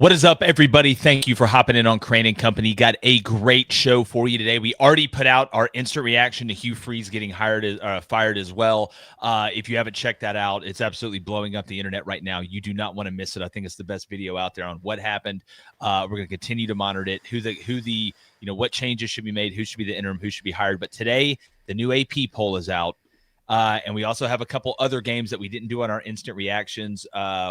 What is up, everybody? Thank you for hopping in on Crain and Company. Got a great show for you today. We already put out our instant reaction to Hugh Freeze getting fired as well. If you haven't checked that out, it's absolutely blowing up the internet right now. You do not want to miss it. I think it's the best video out there on what happened. We're going to continue to monitor it, what changes should be made, who should be the interim, who should be hired. But today, the new AP poll is out. And we also have a couple other games that we didn't do on our instant reactions.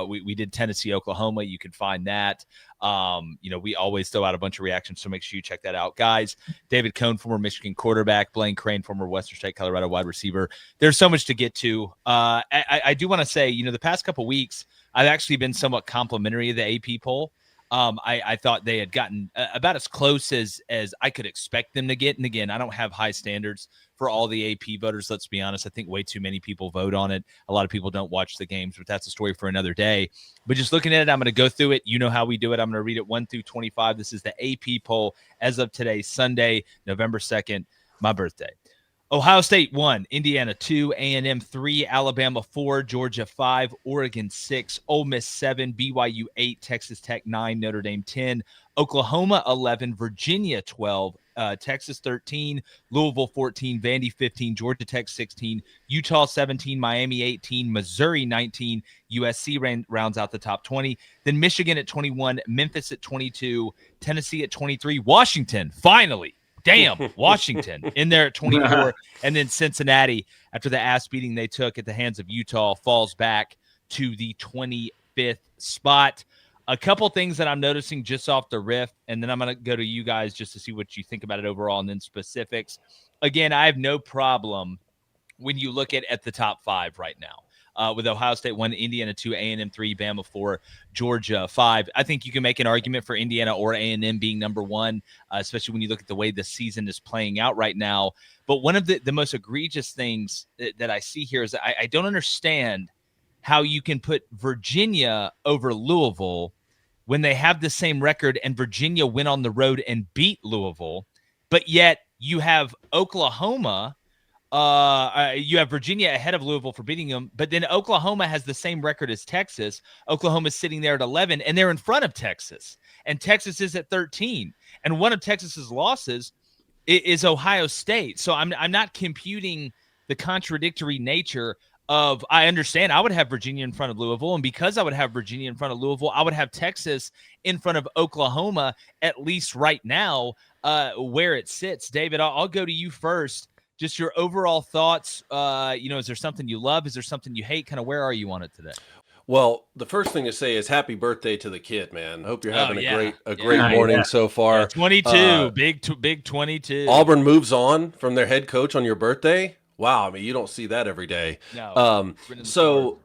We did Tennessee, Oklahoma. You can find that. We always throw out a bunch of reactions, so make sure you check that out. Guys, David Cohn, former Michigan quarterback, Blaine Crain, former Western State, Colorado wide receiver. There's so much to get to. I do want to say, the past couple weeks, I've actually been somewhat complimentary of the AP poll. I thought they had gotten about as close as I could expect them to get. And again, I don't have high standards for all the AP voters. Let's be honest. I think way too many people vote on it. A lot of people don't watch the games, but that's a story for another day. But just looking at it, I'm going to go through it. You know how we do it. I'm going to read it 1 through 25. This is the AP poll as of today, Sunday, November 2nd, my birthday. Ohio State 1, Indiana 2, A&M 3, Alabama 4, Georgia 5, Oregon 6, Ole Miss 7, BYU 8, Texas Tech 9, Notre Dame 10, Oklahoma 11, Virginia 12, Texas 13, Louisville 14, Vandy 15, Georgia Tech 16, Utah 17, Miami 18, Missouri 19, USC rounds out the top 20, then Michigan at 21, Memphis at 22, Tennessee at 23, Washington finally. Damn, Washington in there at 24. And then Cincinnati, after the ass beating they took at the hands of Utah, falls back to the 25th spot. A couple things that I'm noticing just off the riff, and then I'm going to go to you guys just to see what you think about it overall and then specifics. Again, I have no problem when you look at the top 5 right now. With Ohio State 1, Indiana 2, A&M 3, Bama 4, Georgia 5. I think you can make an argument for Indiana or A&M being number 1, especially when you look at the way the season is playing out right now. But one of the most egregious things that I see here is I don't understand how you can put Virginia over Louisville when they have the same record and Virginia went on the road and beat Louisville, but yet you have Oklahoma. You have Virginia ahead of Louisville for beating them, but then Oklahoma has the same record as Texas. Oklahoma's sitting there at 11, and they're in front of Texas, and Texas is at 13. And one of Texas's losses is Ohio State. So I'm not computing the contradictory nature of. I understand I would have Virginia in front of Louisville, and because I would have Virginia in front of Louisville, I would have Texas in front of Oklahoma at least right now, where it sits. David, I'll go to you first. Just your overall thoughts. Is there something you love? Is there something you hate? Kind of where are you on it today? Well, the first thing to say is happy birthday to the kid, man. Hope you're having a great morning so far. 22, big 22. Auburn moves on from their head coach on your birthday. Wow, I mean, you don't see that every day. No.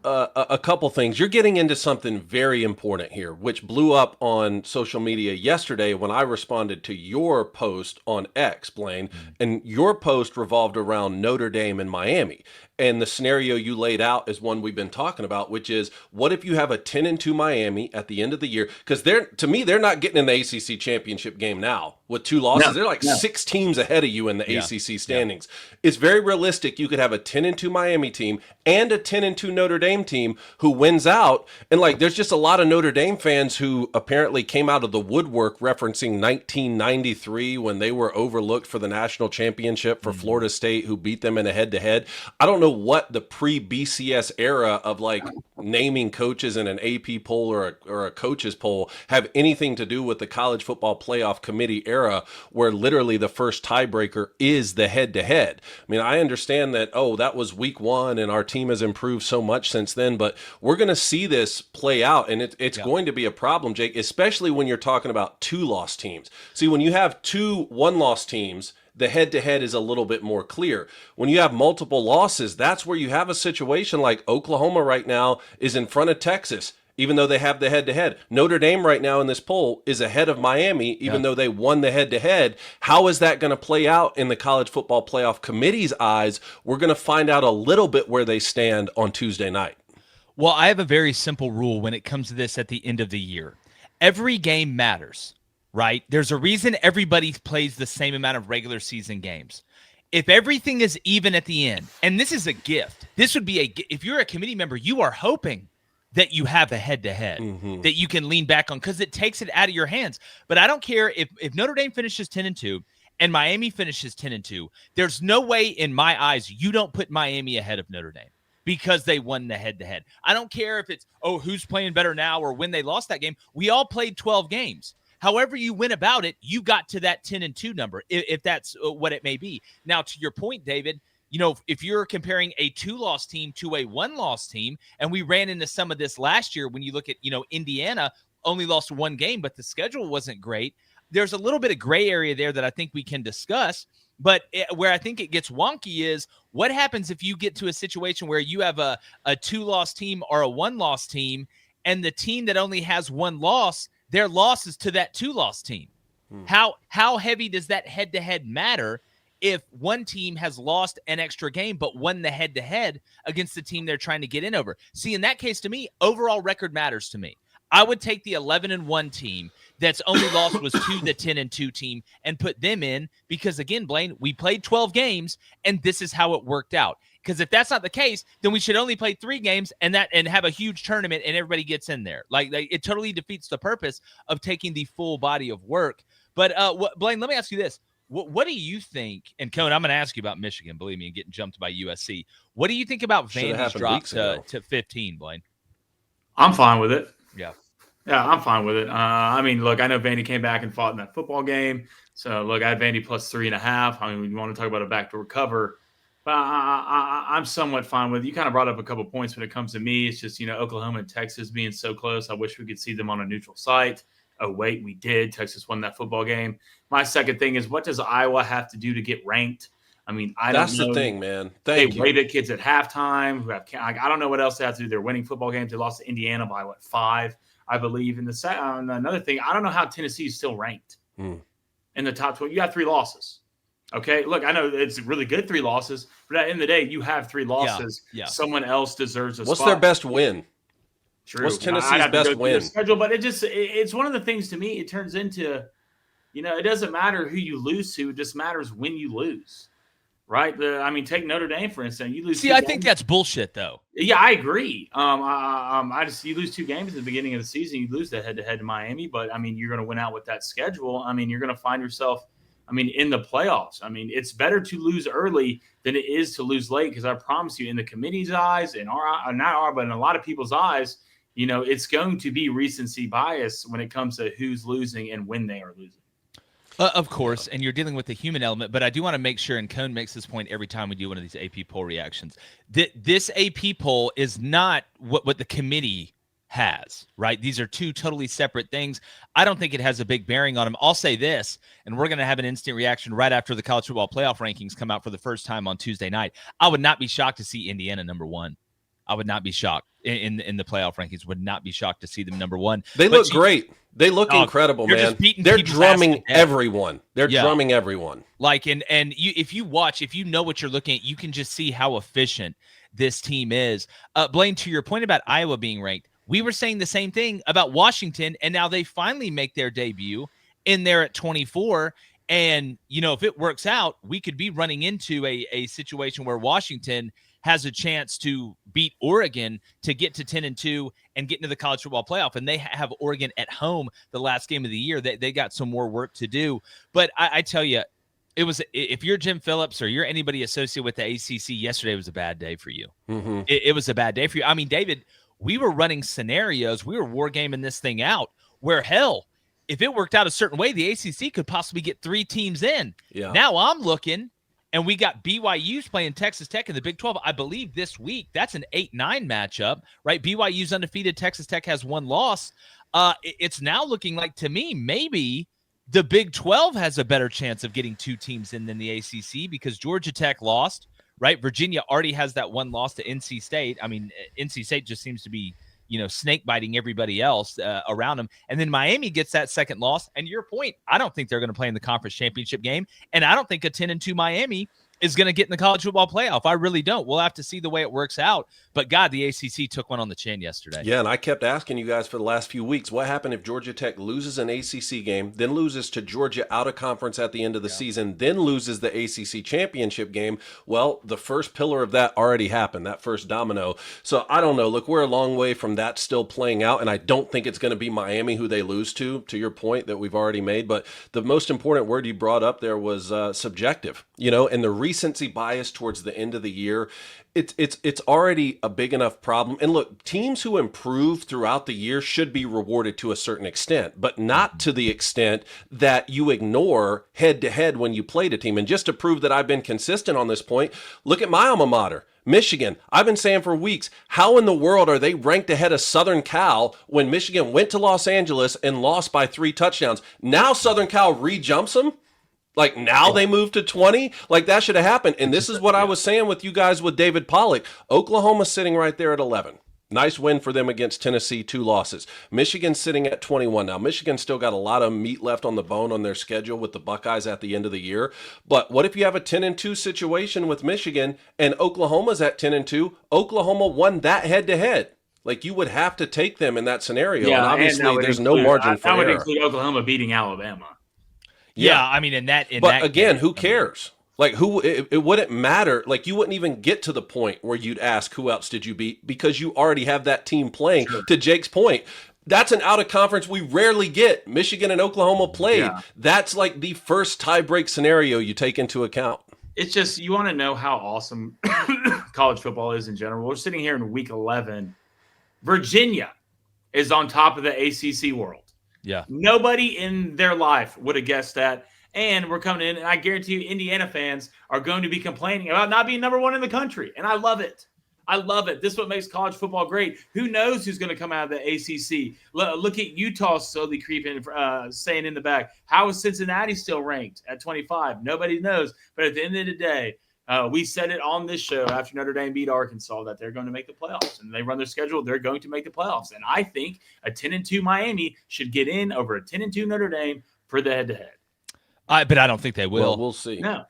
A couple things. You're getting into something very important here, which blew up on social media yesterday when I responded to your post on X, Blaine. And your post revolved around Notre Dame and Miami. And the scenario you laid out is one we've been talking about, which is what if you have a 10-2 Miami at the end of the year? Because to me, they're not getting in the ACC championship game now with 2 losses. No, they're like 6 teams ahead of you in the ACC standings. It's very realistic. You could have a 10-2 Miami team and a 10-2 Notre Dame team who wins out. And there's just a lot of Notre Dame fans who apparently came out of the woodwork referencing 1993 when they were overlooked for the national championship for Florida State, who beat them in a head-to-head. I don't know what the pre-BCS era of naming coaches in an AP poll or a coaches poll have anything to do with the college football playoff committee era, where literally the first tiebreaker is the head-to-head. I mean, I understand that, that was week 1 and our team has improved so much since then, but we're going to see this play out, and it's going to be a problem, Jake, especially when you're talking about 2-loss teams. See, when you have 2 1-loss teams, the head-to-head is a little bit more clear. When you have multiple losses, that's where you have a situation like Oklahoma right now is in front of Texas, even though they have the head-to-head. Notre Dame right now in this poll is ahead of Miami, even though they won the head-to-head. How is that going to play out in the College Football Playoff Committee's eyes? We're going to find out a little bit where they stand on Tuesday night. Well, I have a very simple rule when it comes to this at the end of the year. Every game matters. Right? There's a reason everybody plays the same amount of regular season games. If everything is even at the end, and this is a gift, this would be if you're a committee member, you are hoping that you have a head-to-head that you can lean back on because it takes it out of your hands. But I don't care if Notre Dame finishes 10-2 and Miami finishes 10-2. There's no way in my eyes you don't put Miami ahead of Notre Dame because they won the head-to-head. I don't care if it's, who's playing better now or when they lost that game. We all played 12 games. However you went about it, you got to that 10-2 number, if that's what it may be. Now, to your point, David, if you're comparing a 2-loss team to a 1-loss team, and we ran into some of this last year when you look at, Indiana only lost 1 game, but the schedule wasn't great. There's a little bit of gray area there that I think we can discuss. But where I think it gets wonky is what happens if you get to a situation where you have a 2-loss team or a 1-loss team, and the team that only has 1 loss, their loss is to that 2-loss team. How heavy does that head-to-head matter if one team has lost an extra game but won the head-to-head against the team they're trying to get in over? See, in that case, to me, overall record matters to me. I would take the 11-1 team that's only lost was to the 10-2 team and put them in because, again, Blaine, we played 12 games, and this is how it worked out. Because if that's not the case, then we should only play 3 games and have a huge tournament and everybody gets in there. Like it totally defeats the purpose of taking the full body of work. But Blaine, let me ask you this. What do you think? And Cohen, I'm going to ask you about Michigan, believe me, and getting jumped by USC. What do you think about Vandy's drop to 15, Blaine? I'm fine with it. Yeah. Yeah, I'm fine with it. I mean, look, I know Vandy came back and fought in that football game. So, look, I had Vandy plus 3.5. I mean, you want to talk about a backdoor cover. But I'm somewhat fine with it. You kind of brought up a couple points when it comes to me. It's just, Oklahoma and Texas being so close. I wish we could see them on a neutral site. Oh, wait, we did. Texas won that football game. My second thing is, what does Iowa have to do to get ranked? I mean, I don't know. That's the thing, man. Thank you. They wave at kids at halftime. I don't know what else they have to do. They're winning football games. They lost to Indiana by, 5, I believe. And another thing, I don't know how Tennessee is still ranked in the top 12. You have 3 losses. Okay, look, I know it's really good 3 losses, but at the end of the day, you have 3 losses. Yeah. Someone else deserves a spot. What's their best win? True. What's Tennessee's best win? Schedule, but it's one of the things to me, it turns into, it doesn't matter who you lose to, it just matters when you lose. Right? Take Notre Dame, for instance. You lose. See, I think that's bullshit, though. Yeah, I agree. You lose 2 games at the beginning of the season, you lose that head-to-head to Miami, but, you're going to win out with that schedule. You're going to find yourself in the playoffs. It's better to lose early than it is to lose late because I promise you, in the committee's eyes, in but in a lot of people's eyes, it's going to be recency bias when it comes to who's losing and when they are losing. Of course, and you're dealing with the human element, but I do want to make sure, and Cone makes this point every time we do one of these AP poll reactions, that this AP poll is not what the committee has, right? These are 2 totally separate things. I don't think it has a big bearing on them. I'll say this, and we're going to have an instant reaction right after the college football playoff rankings come out for the first time on Tuesday night. I would not be shocked to see Indiana number 1. I would not be shocked in the playoff rankings. Would not be shocked to see them number 1. They look great. They look incredible, man. They're drumming everyone. They're drumming everyone. If you know what you're looking at, you can just see how efficient this team is. Blaine, to your point about Iowa being ranked, we were saying the same thing about Washington, and now they finally make their debut in there at 24. And, if it works out, we could be running into a situation where Washington has a chance to beat Oregon to get to 10-2 and get into the college football playoff. And they have Oregon at home the last game of the year. They got some more work to do. But I tell you, if you're Jim Phillips or you're anybody associated with the ACC, yesterday was a bad day for you. Mm-hmm. It was a bad day for you. David, we were running scenarios. We were wargaming this thing out where, hell, if it worked out a certain way, the ACC could possibly get 3 teams in. Yeah. Now I'm looking, and we got BYU's playing Texas Tech in the Big 12, I believe, this week. That's an 8-9 matchup, right? BYU's undefeated. Texas Tech has 1 loss. It's now looking like, to me, maybe the Big 12 has a better chance of getting 2 teams in than the ACC because Georgia Tech lost, right? Virginia already has that 1 loss to NC State. NC State just seems to be, snake biting everybody else around them. And then Miami gets that 2nd loss. And your point, I don't think they're going to play in the conference championship game. And I don't think a 10-2 Miami is going to get in the college football playoff. I really don't. We'll have to see the way it works out. But, God, the ACC took one on the chin yesterday. Yeah, and I kept asking you guys for the last few weeks, what happened if Georgia Tech loses an ACC game, then loses to Georgia out of conference at the end of the season, then loses the ACC championship game? Well, the first pillar of that already happened, that first domino. So I don't know. Look, we're a long way from that still playing out, and I don't think it's going to be Miami who they lose to your point that we've already made. But the most important word you brought up there was subjective, and the recency bias towards the end of the year. It's already a big enough problem. And look, teams who improve throughout the year should be rewarded to a certain extent, but not to the extent that you ignore head to head when you played a team. And just to prove that I've been consistent on this point, look at my alma mater, Michigan. I've been saying for weeks, how in the world are they ranked ahead of Southern Cal when Michigan went to Los Angeles and lost by 3 touchdowns? Now Southern Cal re-jumps them. Like, now they move to 20? Like, that should have happened. And this is what I was saying with you guys with David Pollock. Oklahoma sitting right there at 11. Nice win for them against Tennessee, 2 losses. Michigan sitting at 21. Now, Michigan still got a lot of meat left on the bone on their schedule with the Buckeyes at the end of the year. But what if you have a 10-2 situation with Michigan and Oklahoma's at 10-2? Oklahoma won that head-to-head. Like, you would have to take them in that scenario. Yeah, and obviously, there's no margin for error. That would include Oklahoma beating Alabama. Yeah, I mean, but again, who cares? Like, it wouldn't matter. Like, you wouldn't even get to the point where you'd ask, who else did you beat? Because you already have that team playing. Sure. To Jake's point, that's an out-of-conference we rarely get. Michigan and Oklahoma played. Yeah. That's like the first tie-break scenario you take into account. It's just, you want to know how awesome college football is in general. We're sitting here in week 11. Virginia is on top of the ACC world. Yeah. Nobody in their life would have guessed that. And we're coming in, and I guarantee you Indiana fans are going to be complaining about not being number 1 in the country. And I love it. I love it. This is what makes college football great. Who knows who's going to come out of the ACC? Look at Utah slowly creeping, staying in the back. How is Cincinnati still ranked at 25? Nobody knows. But at the end of the day, we said it on this show after Notre Dame beat Arkansas that they're going to make the playoffs, and they run their schedule. They're going to make the playoffs. And I think a 10-2 Miami should get in over a 10-2 Notre Dame for the head-to-head. But I don't think they will. Well, we'll see. No.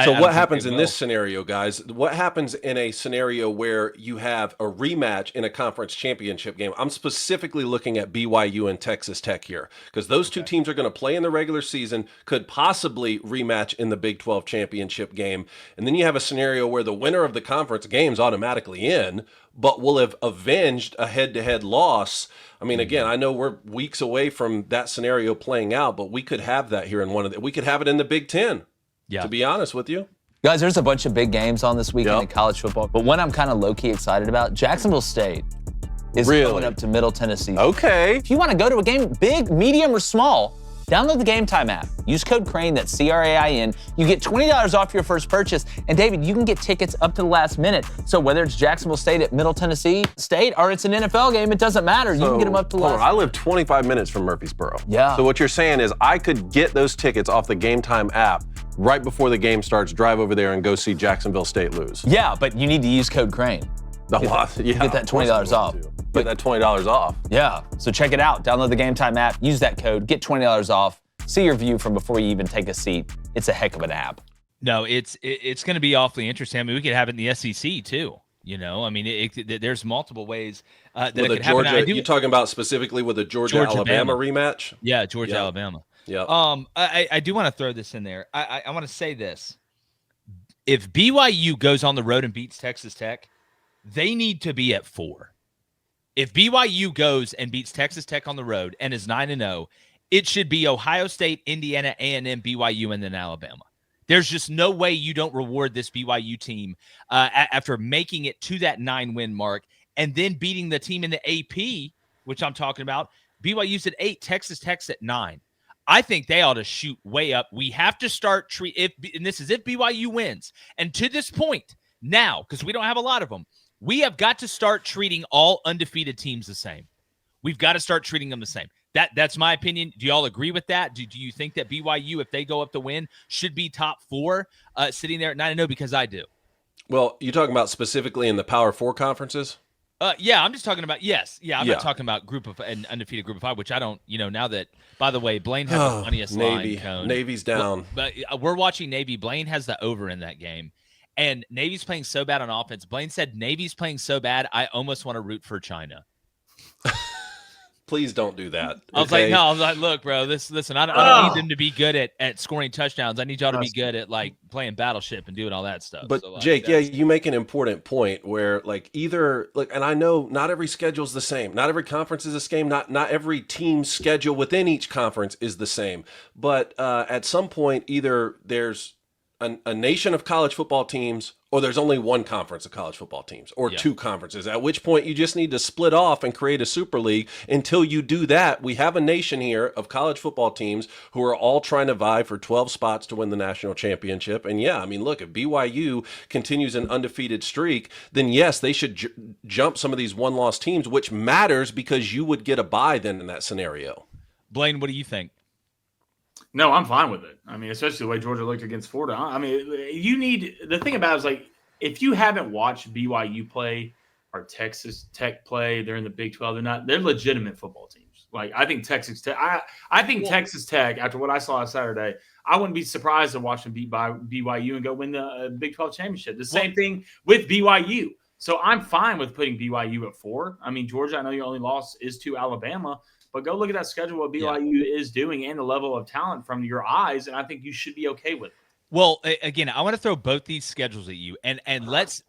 So what happens in this scenario, guys? What happens in a scenario where you have a rematch in a conference championship game? I'm specifically looking at BYU and Texas Tech here because those two teams are going to play in the regular season, could possibly rematch in the Big 12 championship game. And then you have a scenario where the winner of the conference game's automatically in, but will have avenged a head-to-head loss. I mean, again, I know we're weeks away from that scenario playing out, but we could have that here in we could have it in the Big 10. Yeah. To be honest with you. Guys, there's a bunch of big games on this weekend in college football, but one I'm kind of low-key excited about, Jacksonville State is going up to Middle Tennessee. Okay. If you want to go to a game, big, medium, or small, download the Game Time app. Use code Crain, that's C-R-A-I-N. You get $20 off your first purchase. And David, you can get tickets up to the last minute. So whether it's Jacksonville State at Middle Tennessee State or it's an NFL game, it doesn't matter. You can get them up to the last minute. I live 25 minutes from Murfreesboro. Yeah. So what you're saying is I could get those tickets off the Game Time app right before the game starts, drive over there and go see Jacksonville State lose. Yeah, but you need to use code Crain. Get that $20 off. Get that $20 off. Yeah. So check it out. Download the Game Time app. Use that code. Get $20 off. See your view from before you even take a seat. It's a heck of an app. No, it's going to be awfully interesting. I mean, we could have it in the SEC too. I mean, there's multiple ways that it could happen. You're talking about specifically with a Georgia-Alabama rematch? Yeah, Georgia-Alabama. Yeah. I do want to throw this in there. I want to say this. If BYU goes on the road and beats Texas Tech, they need to be at 4. If BYU goes and beats Texas Tech on the road and is 9-0, it should be Ohio State, Indiana, A&M, BYU, and then Alabama. There's just no way you don't reward this BYU team after making it to that 9-win mark and then beating the team in the AP, which I'm talking about. BYU's at 8, Texas Tech's at 9. I think they ought to shoot way up. We have to start and this is if BYU wins. And to this point now, because we don't have a lot of them, we have got to start treating all undefeated teams the same. We've got to start treating them the same. That's my opinion. Do y'all agree with that? Do you think that BYU, if they go up to win, should be top 4 sitting there at 9-0? Because I do. Well, you're talking about specifically in the Power 4 conferences? Yeah, I'm just talking about I'm Yeah. not talking about an undefeated group of 5, which I don't. Now that, by the way, Blaine had the funniest line. Cone. Navy's down, but we're watching Navy. Blaine has the over in that game, and Navy's playing so bad on offense. Blaine said Navy's playing so bad, I almost want to root for China. Please don't do that. I was like, no. I was like, look, bro. Listen. I don't need them to be good at scoring touchdowns. I need y'all to be good at like playing Battleship and doing all that stuff. But so, like, Jake, you make an important point where like and I know not every schedule is the same. Not every conference is the same. Not every team's schedule within each conference is the same. But at some point, either there's a nation of college football teams, or there's only one conference of college football teams, or two conferences, at which point you just need to split off and create a super league. Until you do that, we have a nation here of college football teams who are all trying to vie for 12 spots to win the national championship. And yeah, I mean, look, if BYU continues an undefeated streak, then yes, they should jump some of these one-loss teams, which matters because you would get a bye then in that scenario. Blaine, what do you think? No, I'm fine with it. I mean, especially the way Georgia looked against Florida. I mean, the thing about it is, like, if you haven't watched BYU play or Texas Tech play, they're in the Big 12. They're legitimate football teams. Like, I think Texas Tech, Texas Tech, after what I saw on Saturday, I wouldn't be surprised to watch them beat by BYU and go win the Big 12 championship. The same thing with BYU. So I'm fine with putting BYU at 4. I mean, Georgia, I know your only loss is to Alabama, but go look at that schedule, what BYU is doing and the level of talent from your eyes, and I think you should be okay with it. Well, again, I want to throw both these schedules at you, and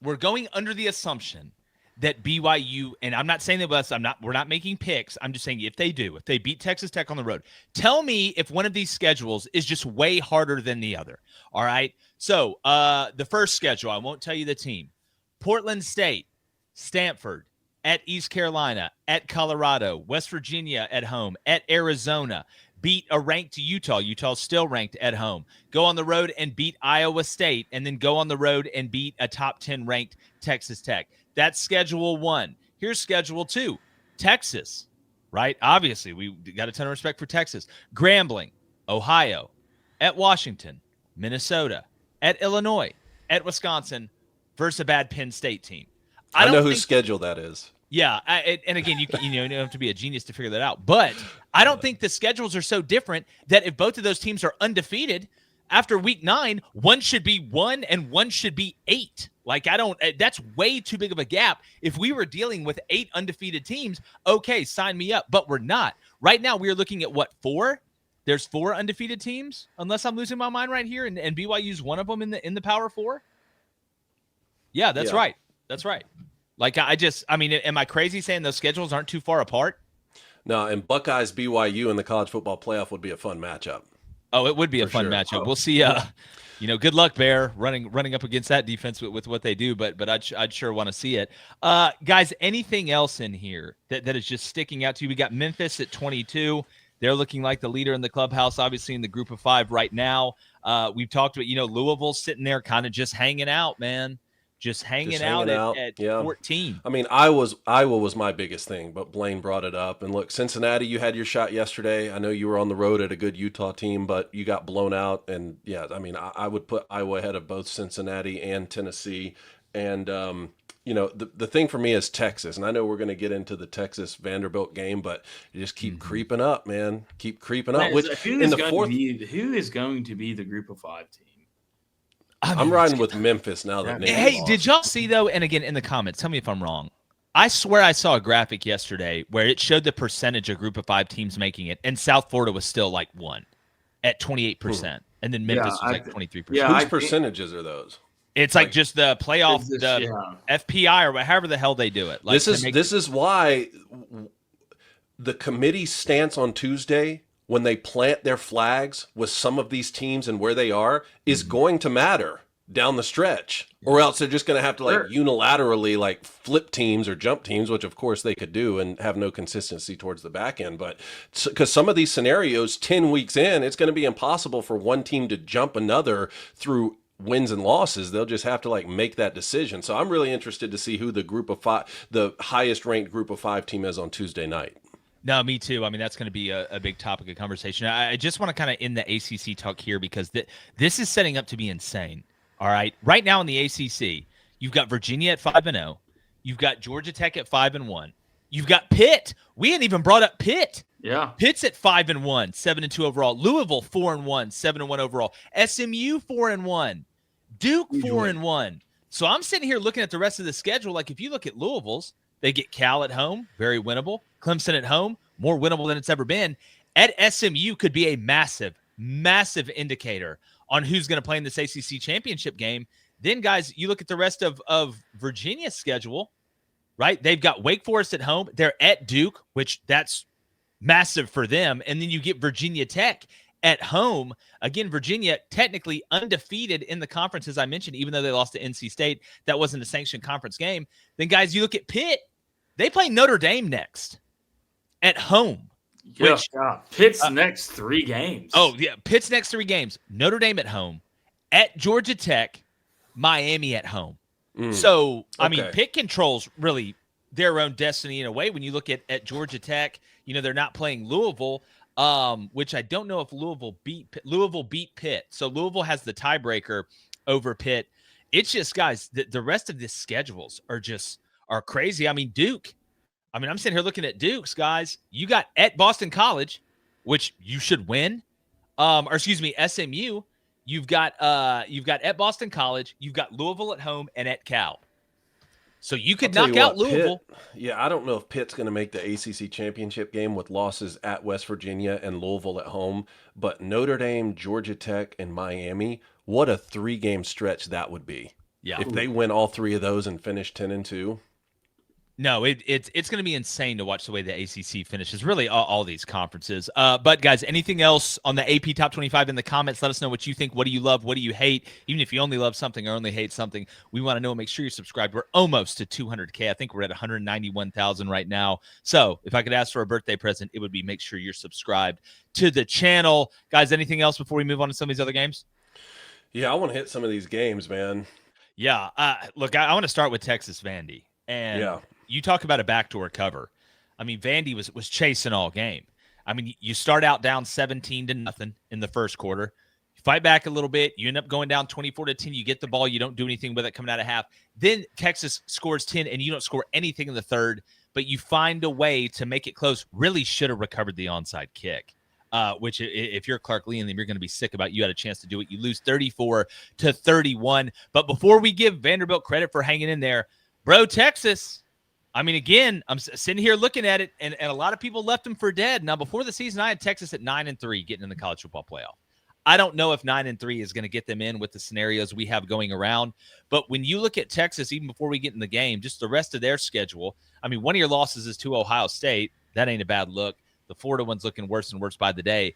we're going under the assumption that BYU, and I'm not saying that we're not making picks. I'm just saying if they beat Texas Tech on the road, tell me if one of these schedules is just way harder than the other. All right. So the first schedule, I won't tell you the team. Portland State, Stanford, at East Carolina, at Colorado, West Virginia at home, at Arizona, beat a ranked Utah. Utah's still ranked at home. Go on the road and beat Iowa State, and then go on the road and beat a top 10 ranked Texas Tech. That's schedule 1. Here's schedule 2. Texas, right? Obviously, we got a ton of respect for Texas. Grambling, Ohio, at Washington, Minnesota, at Illinois, at Wisconsin, versus a bad Penn State team. I know whose schedule that is. Yeah, and again, you don't have to be a genius to figure that out. But I don't think the schedules are so different that if both of those teams are undefeated after week 9, one should be 1 and one should be 8. Like, that's way too big of a gap. If we were dealing with 8 undefeated teams, okay, sign me up. But we're not. Right now, we are looking at 4? There's 4 undefeated teams, unless I'm losing my mind right here, and BYU's one of them in the Power 4. Yeah, that's right. That's right. Like, I mean, am I crazy saying those schedules aren't too far apart? No, and Buckeyes BYU in the college football playoff would be a fun matchup. Oh, it would be a fun matchup. We'll see. Good luck, Bear, running up against that defense with what they do. But I'd sure want to see it. Guys, anything else in here that is just sticking out to you? We got Memphis at 22. They're looking like the leader in the clubhouse, obviously in the group of 5 right now. We've talked about, Louisville's sitting there kind of just hanging out, man. Just hanging out at 14. I mean, Iowa was my biggest thing, but Blaine brought it up. And look, Cincinnati, you had your shot yesterday. I know you were on the road at a good Utah team, but you got blown out. And yeah, I mean, I would put Iowa ahead of both Cincinnati and Tennessee. And the thing for me is Texas. And I know we're going to get into the Texas Vanderbilt game, but you just keep creeping up, man. Keep creeping up. Who is going to be the group of 5 team? I'm riding with Memphis now that Navy Hey, lost. did y'all see, though, and again, in the comments, tell me if I'm wrong. I swear I saw a graphic yesterday where it showed the percentage of group of 5 teams making it, and South Florida was still like 1 at 28%, and then Memphis was like 23%. Yeah, whose percentages are those? It's like just the playoff, FPI, or however the hell they do it. Like, this is why the committee stance on Tuesday, when they plant their flags with some of these teams and where they are, is going to matter down the stretch, or else they're just going to have to unilaterally flip teams or jump teams, which of course they could do and have no consistency towards the back end. But because some of these scenarios 10 weeks in, it's going to be impossible for one team to jump another through wins and losses. They'll just have to make that decision. So I'm really interested to see who the group of 5, the highest ranked group of 5 team is on Tuesday night. No, me too. I mean, that's going to be a big topic of conversation. I just want to kind of end the ACC talk here because this is setting up to be insane. All right. Right now in the ACC, you've got Virginia at 5-0. You've got Georgia Tech at 5-1. You've got Pitt. We hadn't even brought up Pitt. Yeah. Pitt's at 5-1, 7-2 overall. Louisville 4-1, 7-1 overall. SMU 4-1. Duke 4-1. So I'm sitting here looking at the rest of the schedule. Like if you look at Louisville's, they get Cal at home, very winnable. Clemson at home, more winnable than it's ever been. At SMU could be a massive, massive indicator on who's going to play in this ACC championship game. Then, guys, you look at the rest of Virginia's schedule, right? They've got Wake Forest at home. They're at Duke, which that's massive for them. And then you get Virginia Tech at home. Again, Virginia technically undefeated in the conference, as I mentioned, even though they lost to NC State. That wasn't a sanctioned conference game. Then, guys, you look at Pitt. They play Notre Dame next at home. Yeah, Pitt's next 3 games. Oh, yeah, Pitt's next 3 games. Notre Dame at home, at Georgia Tech, Miami at home. So, I mean, Pitt controls really their own destiny in a way. When you look at Georgia Tech, you know, they're not playing Louisville, which I don't know if Louisville beat Pitt. So Louisville has the tiebreaker over Pitt. It's just, guys, the rest of the schedules are crazy. I mean, Duke. I mean, I'm sitting here looking at Duke's, guys. You got at Boston College, which you should win. Or excuse me, SMU. You've got at Boston College, you've got Louisville at home and at Cal. So you could knock out Louisville. Pitt, I don't know if Pitt's going to make the ACC championship game with losses at West Virginia and Louisville at home, but Notre Dame, Georgia Tech, and Miami, what a 3-game stretch that would be. Yeah. If they win all 3 of those and finish 10-2. No, it's going to be insane to watch the way the ACC finishes, really all these conferences. But, guys, anything else on the AP Top 25 in the comments? Let us know what you think. What do you love? What do you hate? Even if you only love something or only hate something, we want to know. Make sure you're subscribed. We're almost to 200K. I think we're at 191,000 right now. So if I could ask for a birthday present, it would be make sure you're subscribed to the channel. Guys, anything else before we move on to some of these other games? Yeah, I want to hit some of these games, man. Yeah. Look, I want to start with Texas Vandy. And you talk about a backdoor cover. I mean, Vandy was chasing all game. I mean, you start out down 17-0 in the first quarter. You fight back a little bit. You end up going down 24-10. You get the ball. You don't do anything with it coming out of half. Then Texas scores 10, and you don't score anything in the third, but you find a way to make it close. Really should have recovered the onside kick, which if you're Clark Lee and them, you're going to be sick about. You had a chance to do it. You lose 34-31. But before we give Vanderbilt credit for hanging in there, bro, Texas, I mean, again, I'm sitting here looking at it, and a lot of people left them for dead. Now, before the season, I had Texas at 9-3 getting in the college football playoff. I don't know if 9-3 is going to get them in with the scenarios we have going around. But when you look at Texas, even before we get in the game, just the rest of their schedule, I mean, one of your losses is to Ohio State. That ain't a bad look. The Florida one's looking worse and worse by the day.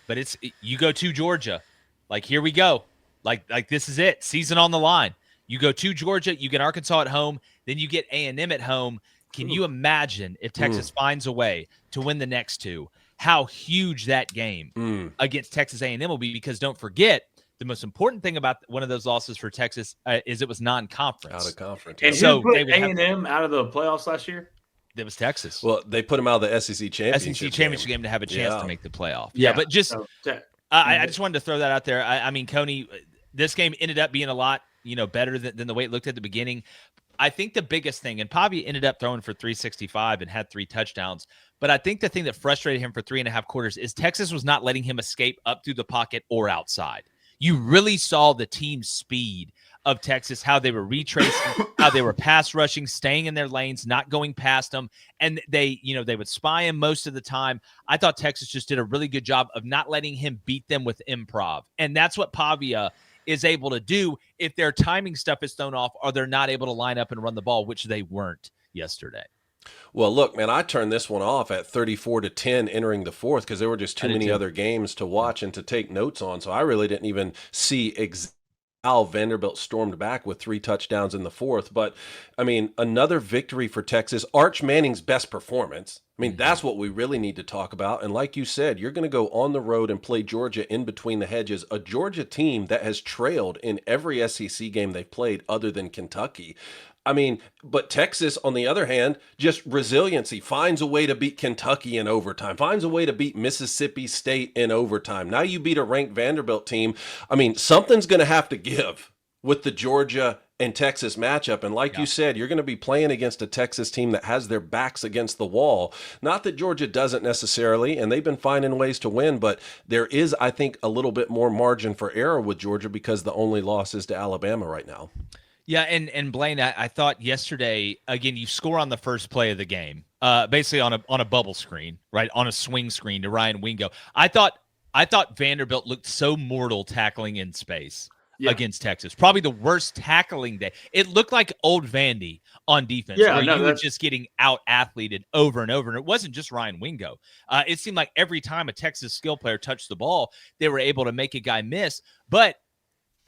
But you go to Georgia. Like, here we go. Like this is it. Season on the line. You go to Georgia, you get Arkansas at home, then you get A&M at home. Can you imagine if Texas finds a way to win the next 2, how huge that game against Texas A&M will be? Because don't forget, the most important thing about one of those losses for Texas is it was non-conference. Out of conference. And so who put they would A&M out of the playoffs last year? It was Texas. Well, they put them out of the SEC championship game to have a chance to make the playoff. Yeah, but just I just wanted to throw that out there. I mean, Coney, this game ended up being a lot better than the way it looked at the beginning. I think the biggest thing, and Pavia ended up throwing for 365 and had 3 touchdowns, but I think the thing that frustrated him for 3.5 quarters is Texas was not letting him escape up through the pocket or outside. You really saw the team speed of Texas, how they were retracing, how they were pass rushing, staying in their lanes, not going past them, and they would spy him most of the time. I thought Texas just did a really good job of not letting him beat them with improv, and that's what Pavia is able to do if their timing stuff is thrown off or they're not able to line up and run the ball, which they weren't yesterday. Well, look, man, I turned this one off at 34-10 entering the fourth because there were just too many other games to watch and to take notes on. So I really didn't even see how Vanderbilt stormed back with 3 touchdowns in the fourth. But, I mean, another victory for Texas. Arch Manning's best performance. I mean, that's what we really need to talk about. And like you said, you're going to go on the road and play Georgia in between the hedges, a Georgia team that has trailed in every SEC game they've played other than Kentucky. I mean, but Texas, on the other hand, just resiliency, finds a way to beat Kentucky in overtime, finds a way to beat Mississippi State in overtime. Now you beat a ranked Vanderbilt team. I mean, something's going to have to give. with the Georgia and Texas matchup. And like you said, you're going to be playing against a Texas team that has their backs against the wall. Not that Georgia doesn't necessarily, and they've been finding ways to win, but there is, I think, a little bit more margin for error with Georgia because the only loss is to Alabama right now. Yeah, and Blaine, I thought yesterday, again, you score on the first play of the game, basically on a bubble screen, right, on a swing screen to Ryan Wingo. I thought Vanderbilt looked so mortal tackling in space against Texas. Probably the worst tackling day. It looked like old Vandy on defense, where you were just getting out-athleted over and over. And it wasn't just Ryan Wingo. It seemed like every time a Texas skill player touched the ball, they were able to make a guy miss. But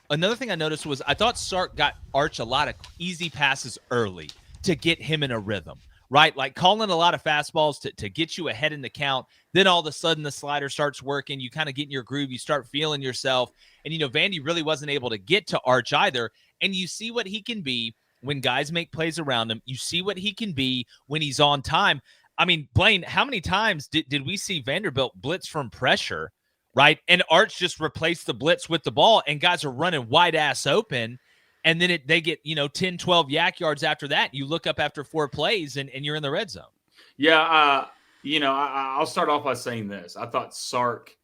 another thing I noticed was I thought Sark got Arch a lot of easy passes early to get him in a rhythm, right? Like calling a lot of fastballs to get you ahead in the count. Then all of a sudden the slider starts working. You kind of get in your groove. You start feeling yourself. And, Vandy really wasn't able to get to Arch either. And you see what he can be when guys make plays around him. You see what he can be when he's on time. I mean, Blaine, how many times did we see Vanderbilt blitz from pressure, right? And Arch just replaced the blitz with the ball, and guys are running wide ass open. And then they get, 10, 12 yak yards after that. You look up after 4 plays and you're in the red zone. Yeah. I'll start off by saying this. I thought Sark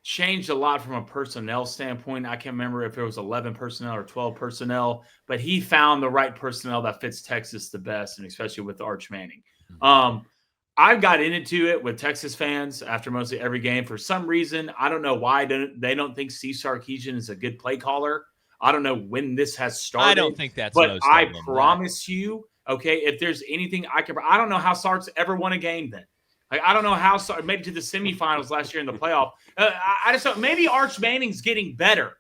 changed a lot from a personnel standpoint. I can't remember if it was 11 personnel or 12 personnel, but he found the right personnel that fits Texas the best, and especially with Arch Manning. I got into it with Texas fans after mostly every game. For some reason, I don't know why they don't think Steve Sarkisian is a good play caller. I don't know when this has started. I don't think that's but I promise you, okay, if there's anything I don't know how Sark's ever won a game then. Like, I don't know how Sark made it to the semifinals last year in the playoff. I just thought maybe Arch Manning's getting better.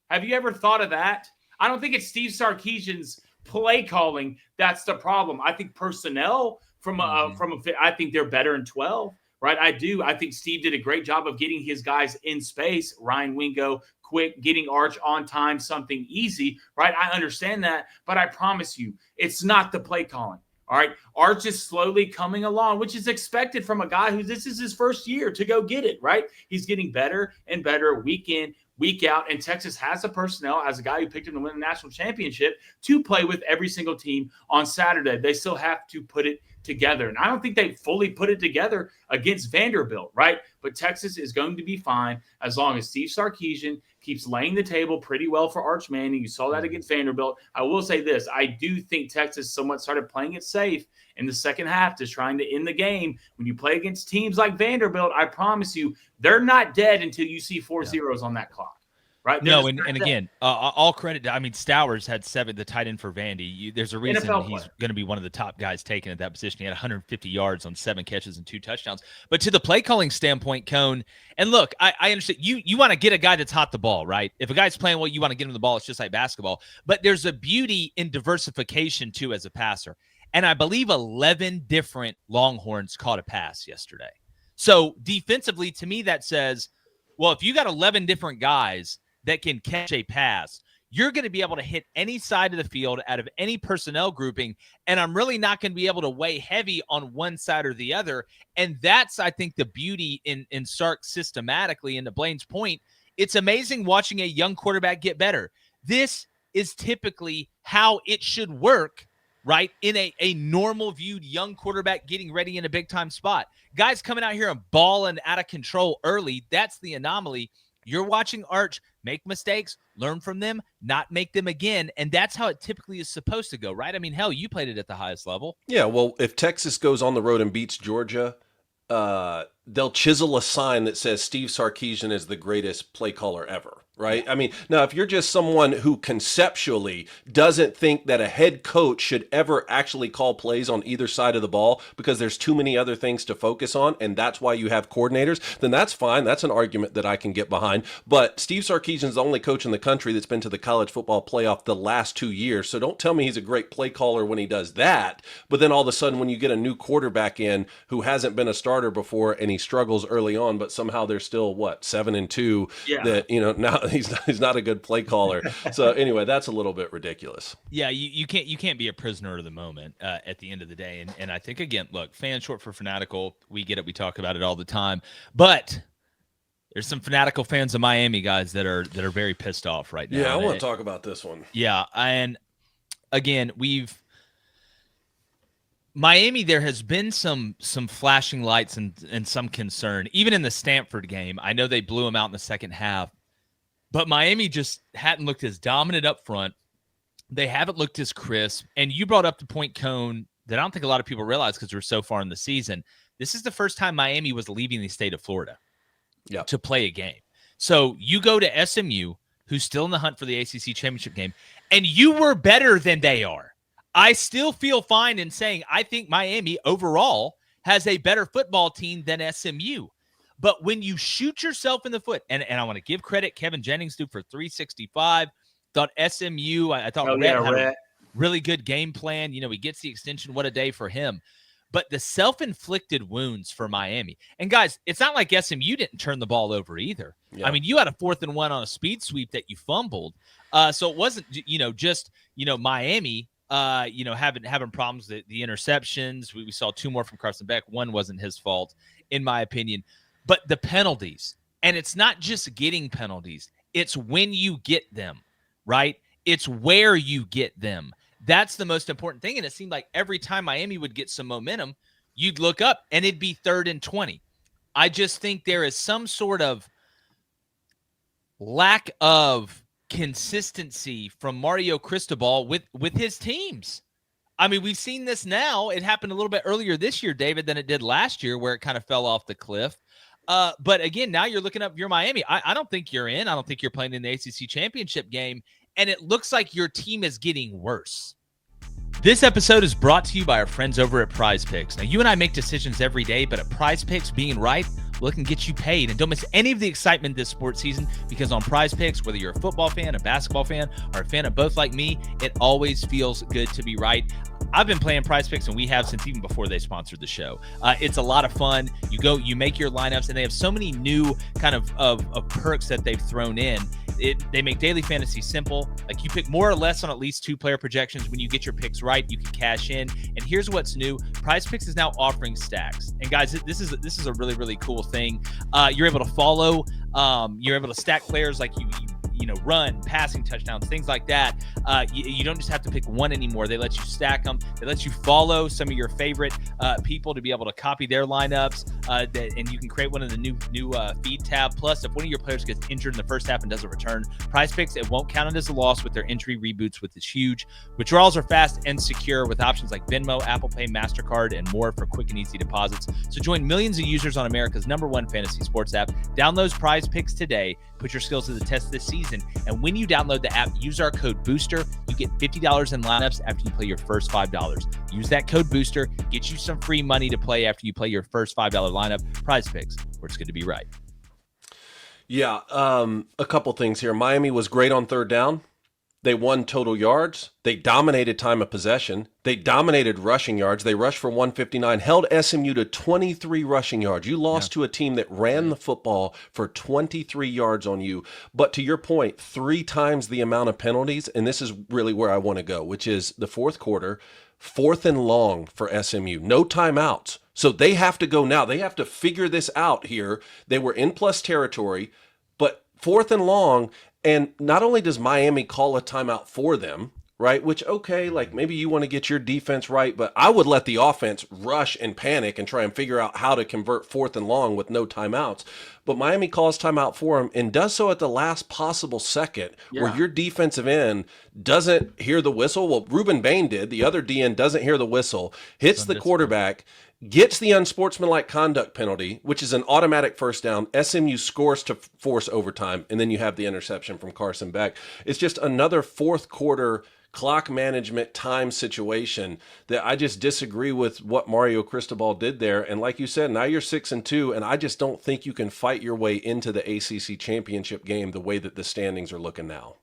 Have you ever thought of that? I don't think it's Steve Sarkisian's play calling that's the problem. I think personnel I think they're better in 12, right? I do. I think Steve did a great job of getting his guys in space. Ryan Wingo, quick, getting Arch on time, something easy, right? I understand that, but I promise you, it's not the play calling. All right. Arch is slowly coming along, which is expected from a guy who this is his first year to go get it, right? He's getting better and better week in, week out. And Texas has the personnel, as a guy who picked him to win the national championship, to play with every single team on Saturday. They still have to put it together. And I don't think they fully put it together against Vanderbilt, right? But Texas is going to be fine as long as Steve Sarkisian keeps laying the table pretty well for Arch Manning. You saw that against Vanderbilt. I will say this. I do think Texas somewhat started playing it safe in the second half, just trying to end the game. When you play against teams like Vanderbilt, I promise you, they're not dead until you see 4 zeros on that clock. Right? No, and again, all credit. I mean, Stowers had 7, the tight end for Vandy. There's a reason he's going to be one of the top guys taken at that position. He had 150 yards on 7 catches and 2 touchdowns. But to the play calling standpoint, Cone, and look, I understand you want to get a guy that's hot the ball, right? If a guy's playing well, you want to get him the ball. It's just like basketball. But there's a beauty in diversification too as a passer. And I believe 11 different Longhorns caught a pass yesterday. So defensively, to me, that says, well, if you got 11 different guys that can catch a pass, you're going to be able to hit any side of the field out of any personnel grouping, and I'm really not going to be able to weigh heavy on one side or the other. And that's, I think, the beauty in Sark systematically. And to Blaine's point, it's amazing watching a young quarterback get better. This is typically how it should work, right? In a normal viewed young quarterback getting ready in a big-time spot. Guys coming out here and balling out of control early, that's the anomaly. You're watching Arch make mistakes, learn from them, not make them again, and that's how it typically is supposed to go, right? I mean, hell, you played it at the highest level. Yeah, well, if Texas goes on the road and beats Georgia, they'll chisel a sign that says Steve Sarkisian is the greatest play caller ever, right? I mean, now, if you're just someone who conceptually doesn't think that a head coach should ever actually call plays on either side of the ball because there's too many other things to focus on, and that's why you have coordinators, then that's fine. That's an argument that I can get behind. But Steve Sarkisian is the only coach in the country that's been to the college football playoff the last 2 years, so don't tell me he's a great play caller when he does that. But then all of a sudden, when you get a new quarterback in who hasn't been a starter before and he struggles early on, but somehow they're still, 7-2, that, now he's not a good play caller. So anyway, that's a little bit ridiculous. Yeah, you can't be a prisoner of the moment at the end of the day. And I think, again, look, fan short for fanatical. We get it. We talk about it all the time. But There's some fanatical fans of Miami guys that are very pissed off right now. Yeah, I want to talk about this one. Yeah, and again, Miami, there has been some flashing lights and some concern. Even in the Stanford game, I know they blew them out in the second half, but Miami just hadn't looked as dominant up front. They haven't looked as crisp. And you brought up the point, Cone, that I don't think a lot of people realize because we're so far in the season. This is the first time Miami was leaving the state of Florida to play a game. So you go to SMU, who's still in the hunt for the ACC championship game, and you were better than they are. I still feel fine in saying I think Miami overall has a better football team than SMU. But when you shoot yourself in the foot, and I want to give credit, Kevin Jennings threw for 365. Thought SMU, I thought Rhett had a really good game plan. You know, he gets the extension. What a day for him. But the self-inflicted wounds for Miami. And, guys, it's not like SMU didn't turn the ball over either. Yeah. I mean, you had a 4th and 1 on a speed sweep that you fumbled. So it wasn't, just Miami – having problems, the interceptions. We saw 2 more from Carson Beck. 1 wasn't his fault, in my opinion. But the penalties, and it's not just getting penalties. It's when you get them, right? It's where you get them. That's the most important thing. And it seemed like every time Miami would get some momentum, you'd look up, and it'd be 3rd and 20. I just think there is some sort of lack of consistency from Mario Cristobal with his teams. I mean, we've seen this now. It happened a little bit earlier this year, David, than it did last year, where it kind of fell off the cliff. But again, now you're looking up, you're Miami. I don't think you're in. I don't think you're playing in the ACC championship game. And it looks like your team is getting worse. This episode is brought to you by our friends over at Prize Picks. Now, you and I make decisions every day, but at Prize Picks, being right, well, it can get you paid. And don't miss any of the excitement this sports season, because on Prize Picks, whether you're a football fan, a basketball fan, or a fan of both like me, it always feels good to be right. I've been playing Prize Picks, and we have since even before they sponsored the show. It's a lot of fun. You make your lineups, and they have so many new kind of perks that they've thrown in. They make daily fantasy simple. Like, you pick more or less on at least 2 player projections. When you get your picks right, you can cash in. And here's what's new: Prize Picks is now offering stacks. And guys, this is a really, really cool thing. You're able to follow. You're able to stack players like you run, passing touchdowns, things like that. You don't just have to pick one anymore. They let you stack them. They let you follow some of your favorite people to be able to copy their lineups. And you can create one of the new feed tab. Plus, if one of your players gets injured in the first half and doesn't return, Prize Picks, it won't count it as a loss with their injury reboots, which is huge. Withdrawals are fast and secure with options like Venmo, Apple Pay, MasterCard, and more for quick and easy deposits. So join millions of users on America's #1 fantasy sports app. Download Prize Picks today. Put your skills to the test this season. And when you download the app, use our code BOOSTER. You get $50 in lineups after you play your first $5. Use that code BOOSTER. Get you some free money to play after you play your first $5 lineup. Prize Picks, where it's good to be right. Yeah, a couple things here. Miami was great on 3rd down. They won total yards. They dominated time of possession. They dominated rushing yards. They rushed for 159, held SMU to 23 rushing yards. You lost to a team that ran the football for 23 yards on you. But to your point, 3 times the amount of penalties, and this is really where I want to go, which is the 4th quarter, 4th and long for SMU. No timeouts. So they have to go now. They have to figure this out here. They were in plus territory, but 4th and long. And not only does Miami call a timeout for them, right, which, okay, like maybe you want to get your defense right, but I would let the offense rush and panic and try and figure out how to convert 4th and long with no timeouts. But Miami calls timeout for them and does so at the last possible second, where your defensive end doesn't hear the whistle. Well, Ruben Bain did. The other DN doesn't hear the whistle, hits the quarterback, gets the unsportsmanlike conduct penalty, which is an automatic first down. SMU scores to force overtime, and then you have the interception from Carson Beck. It's just another 4th quarter clock management time situation that I just disagree with what Mario Cristobal did there. And like you said, now you're 6-2, and I just don't think you can fight your way into the ACC championship game the way that the standings are looking now.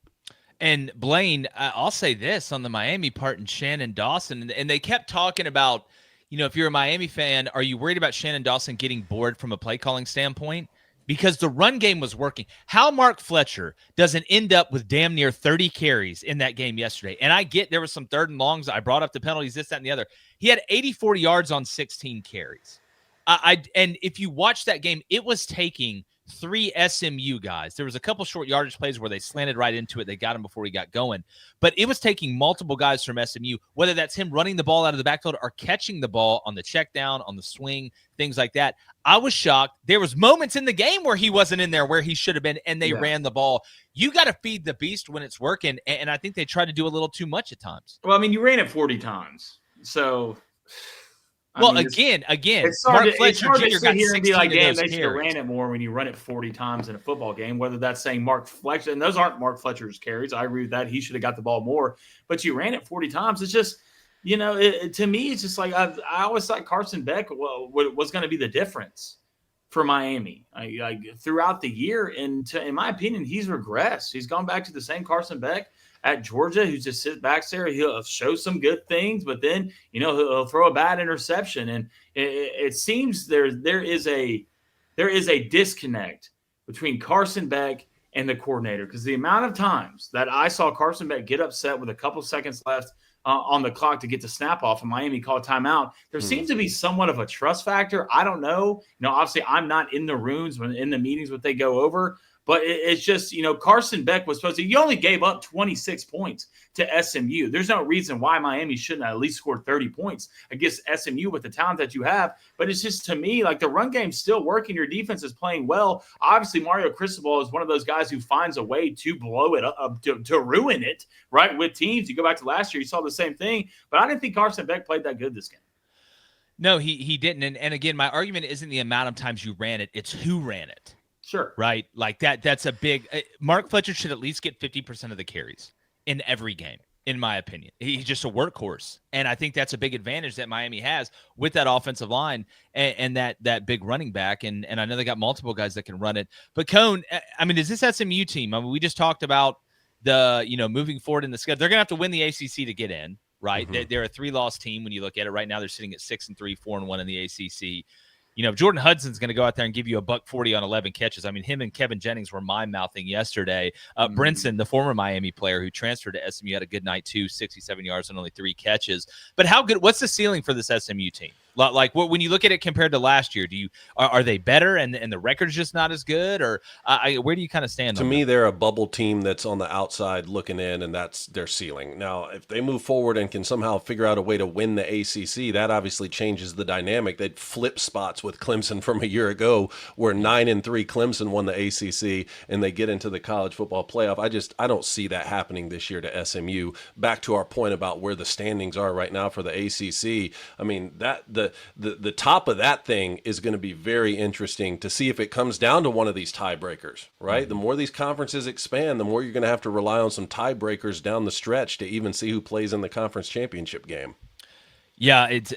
And Blaine, I'll say this on the Miami part and Shannon Dawson, and they kept talking about, if you're a Miami fan, are you worried about Shannon Dawson getting bored from a play calling standpoint? Because the run game was working. How Mark Fletcher doesn't end up with damn near 30 carries in that game yesterday. And I get there was some 3rd and longs. I brought up the penalties, this, that, and the other. He had 84 yards on 16 carries. And if you watch that game, it was taking 3 SMU guys. There was a couple short yardage plays where they slanted right into it. They got him before he got going. But it was taking multiple guys from SMU, whether that's him running the ball out of the backfield or catching the ball on the check down, on the swing, things like that. I was shocked. There was moments in the game where he wasn't in there where he should have been, and they ran the ball. You got to feed the beast when it's working, and I think they tried to do a little too much at times. Well, I mean, you ran it 40 times. So – again, Mark Fletcher Jr. got 16 be like, damn, of those they should have carries. ran it more when you run it 40 times in a football game, whether that's saying Mark Fletcher, and those aren't Mark Fletcher's carries. I agree with that. He should have got the ball more, but you ran it 40 times. It's just, to me, it's just like I always thought Carson Beck was going to be the difference for Miami throughout the year. And in my opinion, he's regressed. He's gone back to the same Carson Beck at Georgia, who just sits back there. He'll show some good things, but then, he'll throw a bad interception. And it seems there is a disconnect between Carson Beck and the coordinator, because the amount of times that I saw Carson Beck get upset with a couple seconds left on the clock to get the snap off and Miami call timeout, there seems to be somewhat of a trust factor. I don't know. Obviously I'm not in the rooms in the meetings what they go over, but it's just, Carson Beck was supposed to – you only gave up 26 points to SMU. There's no reason why Miami shouldn't have at least scored 30 points against SMU with the talent that you have. But it's just, to me, like, the run game's still working. Your defense is playing well. Obviously, Mario Cristobal is one of those guys who finds a way to blow it up, to ruin it, right, with teams. You go back to last year, you saw the same thing. But I didn't think Carson Beck played that good this game. No, he didn't. And again, my argument isn't the amount of times you ran it. It's who ran it. Sure. Right? Like that's a big Mark Fletcher should at least get 50% of the carries in every game, in my opinion. He's just a workhorse. And I think that's a big advantage that Miami has with that offensive line and that big running back. And I know they got multiple guys that can run it. But Cone, I mean, is this SMU team? I mean, we just talked about the, moving forward in the schedule. They're going to have to win the ACC to get in, right? Mm-hmm. They're a 3-loss team when you look at it right now. They're sitting at 6-3, 4-1 in the ACC. If Jordan Hudson's going to go out there and give you a $140 on 11 catches, I mean, him and Kevin Jennings were mouthing yesterday. Brinson, the former Miami player who transferred to SMU, had a good night too, 67 yards and only 3 catches. But what's the ceiling for this SMU team? Like, when you look at it compared to last year, are they better and the record's just not as good, or where do you kind of stand? To me, they're a bubble team that's on the outside looking in, and that's their ceiling. Now, if they move forward and can somehow figure out a way to win the ACC, that obviously changes the dynamic. They'd flip spots with Clemson from a year ago, where 9-3 Clemson won the ACC, and they get into the college football playoff. I don't see that happening this year to SMU. Back to our point about where the standings are right now for the ACC. I mean, the top of that thing is going to be very interesting to see if it comes down to one of these tiebreakers, right? Mm-hmm. The more these conferences expand, the more you're going to have to rely on some tiebreakers down the stretch to even see who plays in the conference championship game. Yeah, it's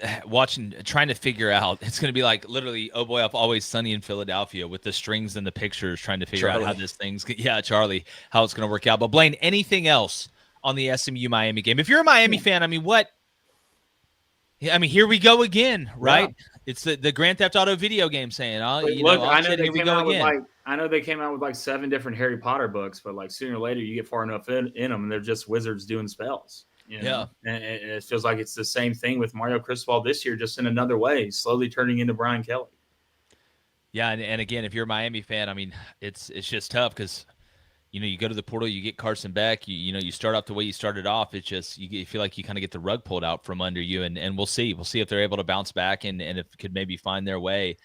trying to figure out. It's going to be like literally, oh boy, Always Sunny in Philadelphia with the strings and the pictures, trying to figure out how this thing's, Charlie, how it's going to work out. But Blaine, anything else on the SMU Miami game? If you're a Miami fan, I mean, here we go again, right? Yeah. It's the Grand Theft Auto video game saying, I know they came out with like 7 different Harry Potter books, but like sooner or later you get far enough in them and they're just wizards doing spells. Yeah. And it feels like it's the same thing with Mario Cristobal this year, just in another way, slowly turning into Brian Kelly. Yeah. And again, if you're a Miami fan, I mean, it's just tough because, you go to the portal, you get Carson Beck, you start off the way you started off. It's just, you feel like you kind of get the rug pulled out from under you, and we'll see. We'll see if they're able to bounce back and if could maybe find their way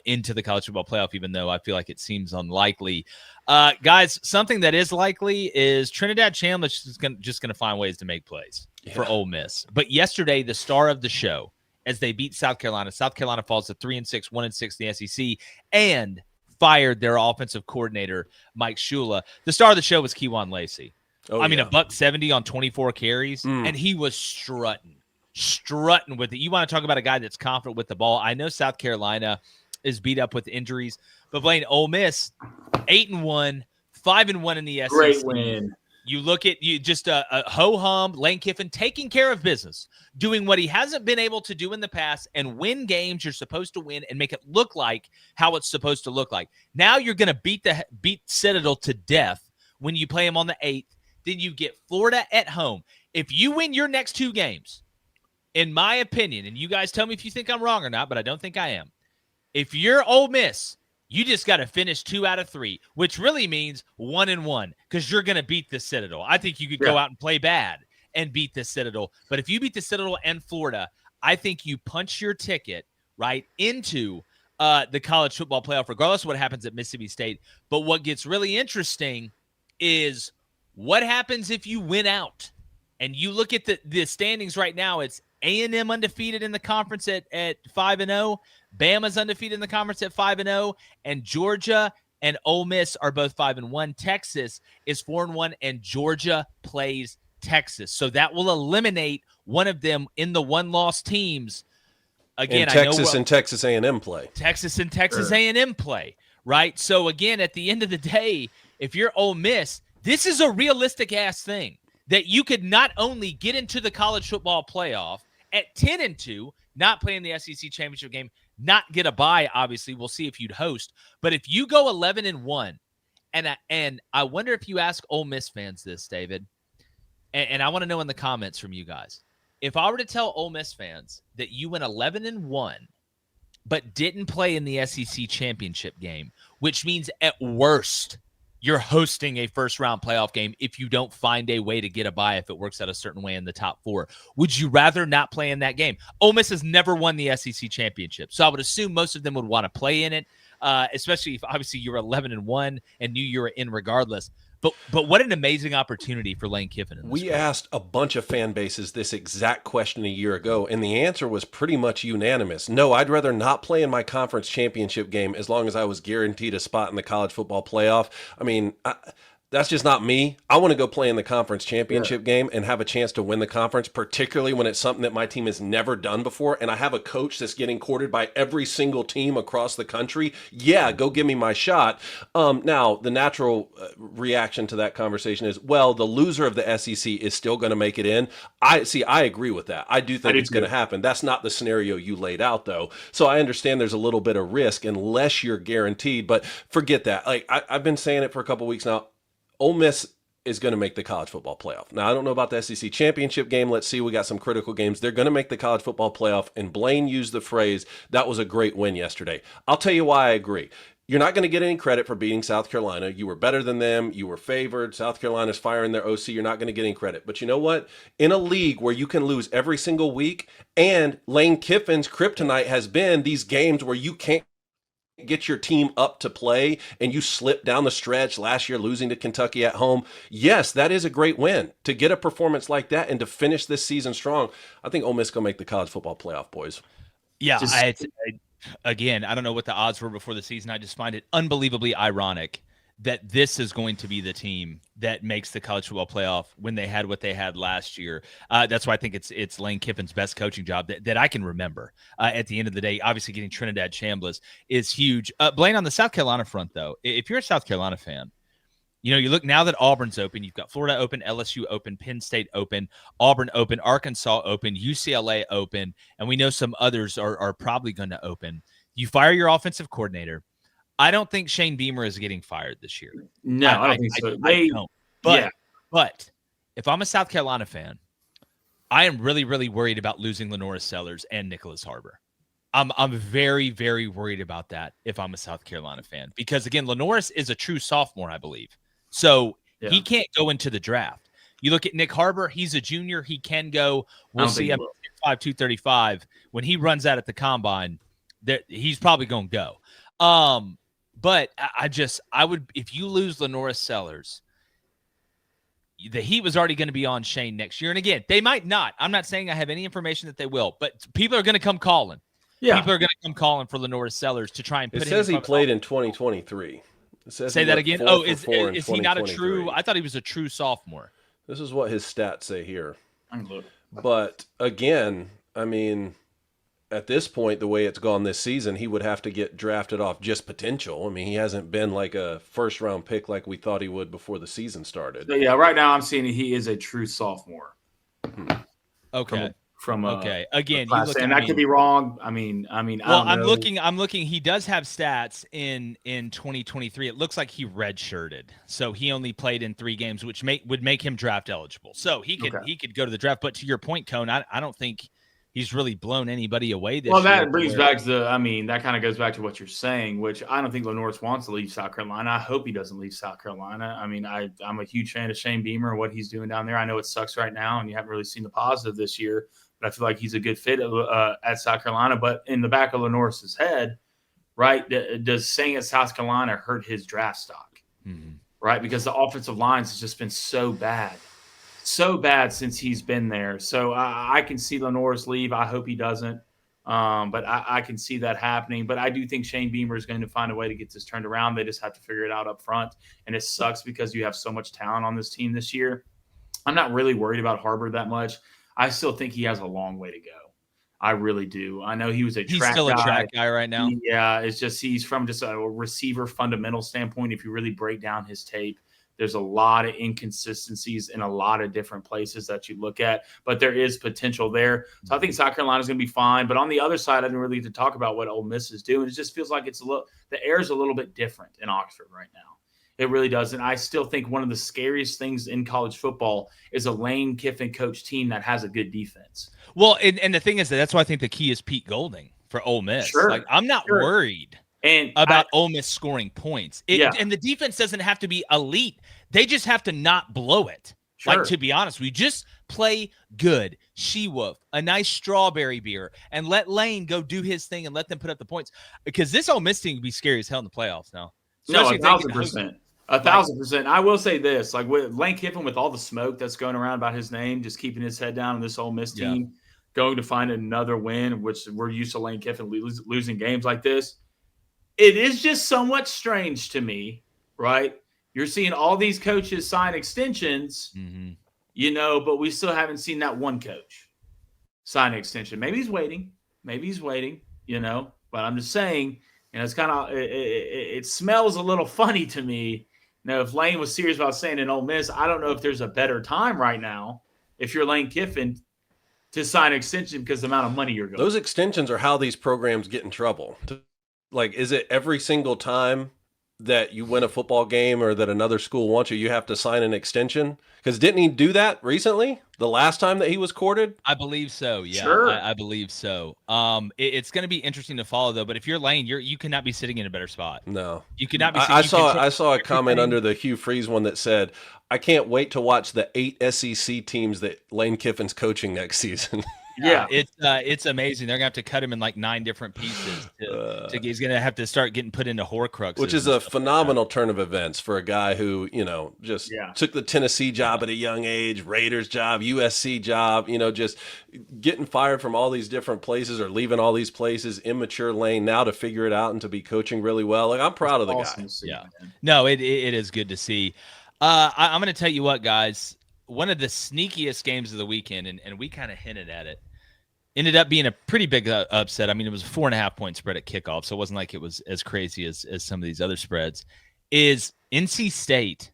into the college football playoff, even though I feel like it seems unlikely. Guys, something that is likely is Trinidad Chambliss is just going to find ways to make plays for Ole Miss. But yesterday, the star of the show, as they beat South Carolina falls to 3-6, 1-6 in the SEC, and fired their offensive coordinator, Mike Shula. The star of the show was Kejuan Lacey. A $170 on 24 carries, and he was strutting with it. You want to talk about a guy that's confident with the ball. I know South Carolina is beat up with injuries, but Blaine, Ole Miss, 8-1, 5-1 in the SEC. Great win. You look at just a ho-hum, Lane Kiffin taking care of business, doing what he hasn't been able to do in the past, and win games you're supposed to win and make it look like how it's supposed to look like. Now you're going to beat Citadel to death when you play them on the 8th. Then you get Florida at home. If you win your next 2 games, in my opinion, and you guys tell me if you think I'm wrong or not, but I don't think I am. If you're Ole Miss, You just got to finish 2 out of 3, which really means 1-1 because you're going to beat the Citadel. I think you could go out and play bad and beat the Citadel. But if you beat the Citadel and Florida, I think you punch your ticket right into the college football playoff, regardless of what happens at Mississippi State. But what gets really interesting is what happens if you win out. And you look at the standings right now, it's A&M undefeated in the conference at 5-0. Bama's undefeated in the conference at 5-0. And Georgia and Ole Miss are both 5-1. Texas is 4-1, and Georgia plays Texas. So that will eliminate one of them in the one-loss teams. Again, and Texas and Texas A&M play. Texas and Texas A&M play, right? So, again, at the end of the day, if you're Ole Miss, this is a realistic-ass thing. That you could not only get into the college football playoff at 10-2, not playing the SEC championship game, not get a bye, obviously. We'll see if you'd host. But if you go 11-1, and I wonder if you ask Ole Miss fans this, David, and I want to know in the comments from you guys. If I were to tell Ole Miss fans that you went 11-1, but didn't play in the SEC championship game, which means at worst – you're hosting a first-round playoff game if you don't find a way to get a bye if it works out a certain way in the top 4. Would you rather not play in that game? Ole Miss has never won the SEC championship, so I would assume most of them would want to play in it, especially if obviously you're 11-1 and knew you were in regardless. But what an amazing opportunity for Lane Kiffin. We asked a bunch of fan bases this exact question a year ago, and the answer was pretty much unanimous. No, I'd rather not play in my conference championship game as long as I was guaranteed a spot in the college football playoff. I mean, that's just not me. I want to go play in the conference championship game and have a chance to win the conference, particularly when it's something that my team has never done before. And I have a coach that's getting courted by every single team across the country. Yeah, go give me my shot. Now, the natural reaction to that conversation is, well, the loser of the SEC is still going to make it in. I agree with that. I do think it's going to happen. That's not the scenario you laid out, though. So I understand there's a little bit of risk unless you're guaranteed. But forget that. Like I've been saying it for a couple weeks now. Ole Miss is going to make the college football playoff. Now, I don't know about the SEC championship game. Let's see. We got some critical games. They're going to make the college football playoff. And Blaine used the phrase, that was a great win yesterday. I'll tell you why I agree. You're not going to get any credit for beating South Carolina. You were better than them. You were favored. South Carolina's firing their OC. You're not going to get any credit. But you know what? In a league where you can lose every single week, and Lane Kiffin's kryptonite has been these games where you can't get your team up to play and you slip down the stretch last year losing to Kentucky at home. Yes, that is a great win. To get a performance like that and to finish this season strong, I think Ole Miss going to make the college football playoff, boys. Yeah, again, I don't know what the odds were before the season. I just find it unbelievably ironic that this is going to be the team that makes the college football playoff when they had what they had last year. That's why I think it's Lane Kiffin's best coaching job that I can remember. At the end of the day, obviously getting Trinidad Chambliss is huge. Blaine, on the South Carolina front, though, if you're a South Carolina fan, you know, you look now that Auburn's open, you've got Florida open, LSU open, Penn State open, Auburn open, Arkansas open, UCLA open, and we know some others are probably going to open. You fire your offensive coordinator. I don't think Shane Beamer is getting fired this year. No, I don't think so. I don't. But if I'm a South Carolina fan, I am really, really worried about losing Lenoris Sellers and Nicholas Harbor. I'm very, very worried about that if I'm a South Carolina fan. Because, again, Lenoris is a true sophomore, I believe. So he can't go into the draft. You look at Nick Harbor, he's a junior. He can go. We'll see him at 235. When he runs out at the combine, he's probably going to go. But I would, if you lose Lenoris Sellers, the heat was already going to be on Shane next year. And again, they might not. I'm not saying I have any information that they will, but people are going to come calling. Yeah. People are going to come calling for Lenoris Sellers to try and put him in. It says he played in 2023. Say that again. Oh, is he not a true? I thought he was a true sophomore. This is what his stats say here. But again, I mean, at this point, the way it's gone this season, he would have to get drafted off just potential. I mean, he hasn't been like a first-round pick like we thought he would before the season started. So, yeah, right now I'm seeing he is a true sophomore. Okay. Okay. Again, you look, and I could be wrong. I mean. Well, I'm looking. He does have stats in 2023. It looks like he redshirted, so he only played in 3 games, which would make him draft eligible. So he could go to the draft. But to your point, Cone, I don't think he's really blown anybody away this Well, year. that brings back to that kind of goes back to what you're saying, which I don't think LaNorris wants to leave South Carolina. I hope he doesn't leave South Carolina. I mean, I'm a huge fan of Shane Beamer and what he's doing down there. I know it sucks right now, and you haven't really seen the positive this year, but I feel like he's a good fit at South Carolina. But in the back of LaNorris's head, right, does staying at South Carolina hurt his draft stock? Mm-hmm. Right, because the offensive lines has just been so bad since he's been there. So I can see LaNorris leave. I hope he doesn't, but I can see that happening. But I do think Shane Beamer is going to find a way to get this turned around. They just have to figure it out up front, and it sucks because you have so much talent on this team this year. I'm not really worried about Harbor that much. I still think he has a long way to go. I really do. I know he was He's still a track guy right now. Yeah, it's just he's from just a receiver fundamental standpoint. If you really break down his tape, there's a lot of inconsistencies in a lot of different places that you look at, but there is potential there. So I think South Carolina is going to be fine. But on the other side, I didn't really get to talk about what Ole Miss is doing. It just feels like the air is a little bit different in Oxford right now. It really does. And I still think one of the scariest things in college football is a Lane Kiffin coach team that has a good defense. Well, and the thing is that's why I think the key is Pete Golding for Ole Miss. Sure, like I'm not worried about Ole Miss scoring points. And the defense doesn't have to be elite. They just have to not blow it. Sure. Like, to be honest, we just play good. She-Wolf, a nice strawberry beer, and let Lane go do his thing and let them put up the points. Because this Ole Miss team can be scary as hell in the playoffs now. No, 1,000%. 1,000%. I will say this, like with Lane Kiffin, with all the smoke that's going around about his name, just keeping his head down on this Ole Miss team, going to find another win, which we're used to Lane Kiffin losing games like this. It is just somewhat strange to me, right? You're seeing all these coaches sign extensions, but we still haven't seen that one coach sign an extension. Maybe he's waiting, but I'm just saying, it's kind of, it smells a little funny to me. Now, if Lane was serious about staying in Ole Miss, I don't know if there's a better time right now, if you're Lane Kiffin, to sign an extension because of the amount of money you're going. Those extensions are how these programs get in trouble. Like, is it every single time that you win a football game or that another school wants you have to sign an extension? Because didn't he do that recently? The last time that he was courted? I believe so. Yeah, sure. I believe so. It's going to be interesting to follow, though. But if you're Lane, you cannot be sitting in a better spot. No, you cannot be. I saw a comment under the Hugh Freeze one that said, "I can't wait to watch the 8 SEC teams that Lane Kiffin's coaching next season." Yeah, it's amazing. They're gonna have to cut him in like 9 different pieces. He's gonna have to start getting put into Horcruxes, which is a phenomenal turn of events for a guy who just took the Tennessee job at a young age, Raiders job, USC job. Just getting fired from all these different places or leaving all these places. Immature Lane now to figure it out and to be coaching really well. Like, I'm proud of the guy. Yeah, no, it is good to see. I'm gonna tell you what, guys. One of the sneakiest games of the weekend, and we kind of hinted at it, ended up being a pretty big upset. I mean, it was a 4.5-point spread at kickoff, so it wasn't like it was as crazy as some of these other spreads, is NC State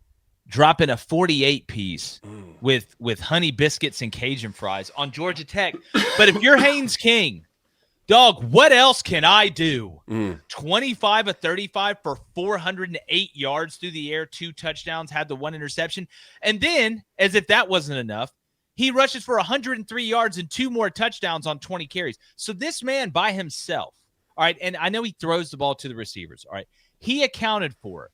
dropping a 48-piece with honey biscuits and Cajun fries on Georgia Tech. But if you're Haynes King, dog, what else can I do? 25 of 35 for 408 yards through the air, 2 touchdowns, had the 1 interception. And then, as if that wasn't enough, he rushes for 103 yards and 2 more touchdowns on 20 carries. So this man by himself, all right, and I know he throws the ball to the receivers, all right, he accounted for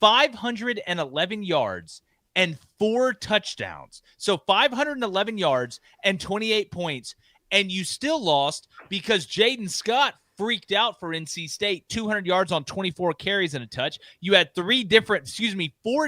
511 yards and 4 touchdowns. So 511 yards and 28 points. And you still lost because Jaden Scott freaked out for NC State, 200 yards on 24 carries and a touch. You had 4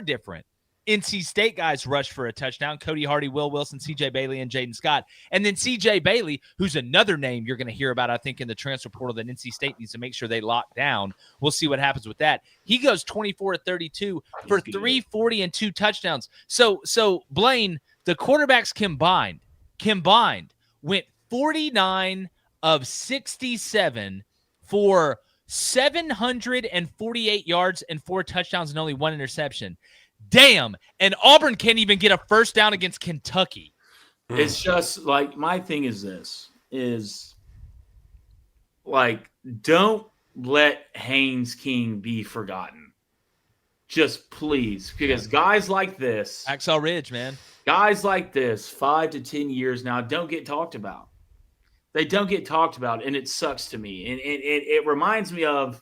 different NC State guys rush for a touchdown: Cody Hardy, Will Wilson, C.J. Bailey, and Jaden Scott. And then C.J. Bailey, who's another name you're going to hear about, I think, in the transfer portal that NC State needs to make sure they lock down. We'll see what happens with that. He goes 24 of 32 for 340 and 2 touchdowns. So Blaine, the quarterbacks combined went 49 of 67 for 748 yards and 4 touchdowns and only 1 interception. Damn. And Auburn can't even get a first down against Kentucky. It's just like, my thing is this, is like, don't let Haynes King be forgotten. Just please, because guys like this, Axel Ridge, man, guys like this, 5 to 10 years now, don't get talked about. They don't get talked about, and it sucks to me. And it reminds me of,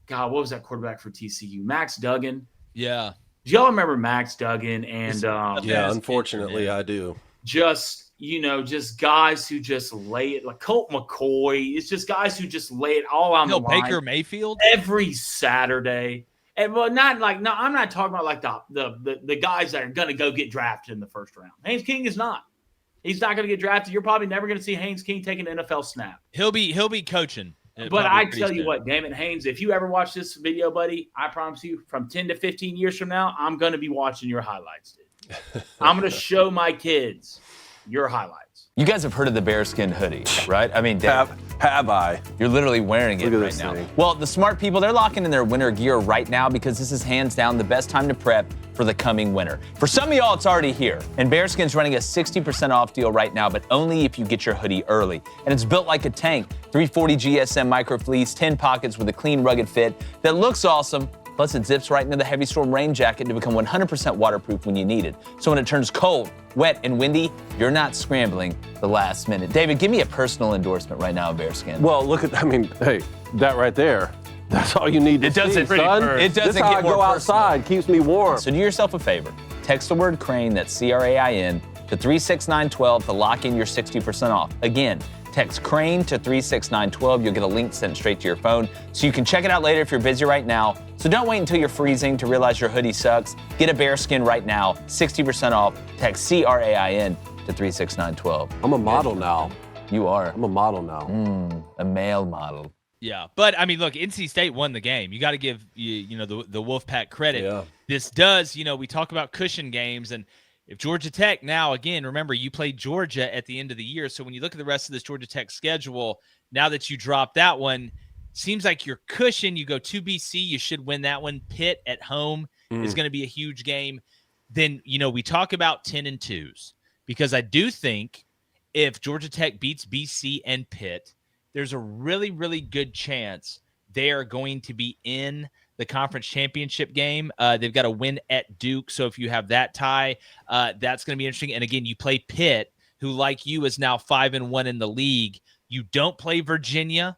God, what was that quarterback for TCU? Max Duggan. Yeah. Do y'all remember Max Duggan? And yeah, unfortunately, I do. Just, just guys who just lay it, like Colt McCoy. It's just guys who just lay it all on the line. Baker Mayfield every Saturday. And well, not like, no, I'm not talking about like the guys that are going to go get drafted in the first round. Haynes King is not. He's not going to get drafted. You're probably never going to see Haynes King take an NFL snap. He'll be coaching. But I tell you what, damn it, Haynes, if you ever watch this video, buddy, I promise you, from 10 to 15 years from now, I'm going to be watching your highlights, dude. I'm going to show my kids your highlights. You guys have heard of the bearskin hoodie, right? I mean, have I? You're literally wearing it right now. Thing. Well, the smart people, they're locking in their winter gear right now because this is hands down the best time to prep for the coming winter. For some of y'all, it's already here. And Bearskin's running a 60% off deal right now, but only if you get your hoodie early. And it's built like a tank. 340 GSM micro fleece, 10 pockets with a clean, rugged fit that looks awesome. Plus, it zips right into the heavy storm rain jacket to become 100% waterproof when you need it. So when it turns cold, wet, and windy, you're not scrambling the last minute. David, give me a personal endorsement right now of Bearskin. Well, look at, hey, that right there. That's all you need to see, son. It doesn't this is how I go outside, keeps me warm. So do yourself a favor. Text the word Crain, that's C-R-A-I-N, to 36912 to lock in your 60% off. Again, text Crain to 36912. You'll get a link sent straight to your phone, so you can check it out later if you're busy right now. So don't wait until you're freezing to realize your hoodie sucks. Get a Bearskin right now, 60% off. Text C-R-A-I-N to 36912. I'm a model now. You are. I'm a model now. A male model. Yeah, but I mean, look, NC State won the game. You got to give the Wolfpack credit. Yeah. This does, we talk about cushion games, and if Georgia Tech now, again, remember you played Georgia at the end of the year, so when you look at the rest of this Georgia Tech schedule, now that you drop that one, seems like your cushion. You go to BC, you should win that one. Pitt at home is going to be a huge game. Then we talk about 10-2s because I do think if Georgia Tech beats BC and Pitt, there's a really, really good chance they are going to be in the conference championship game. They've got to win at Duke. So if you have that tie, that's going to be interesting. And again, you play Pitt, who like you is now 5-1 in the league. You don't play Virginia.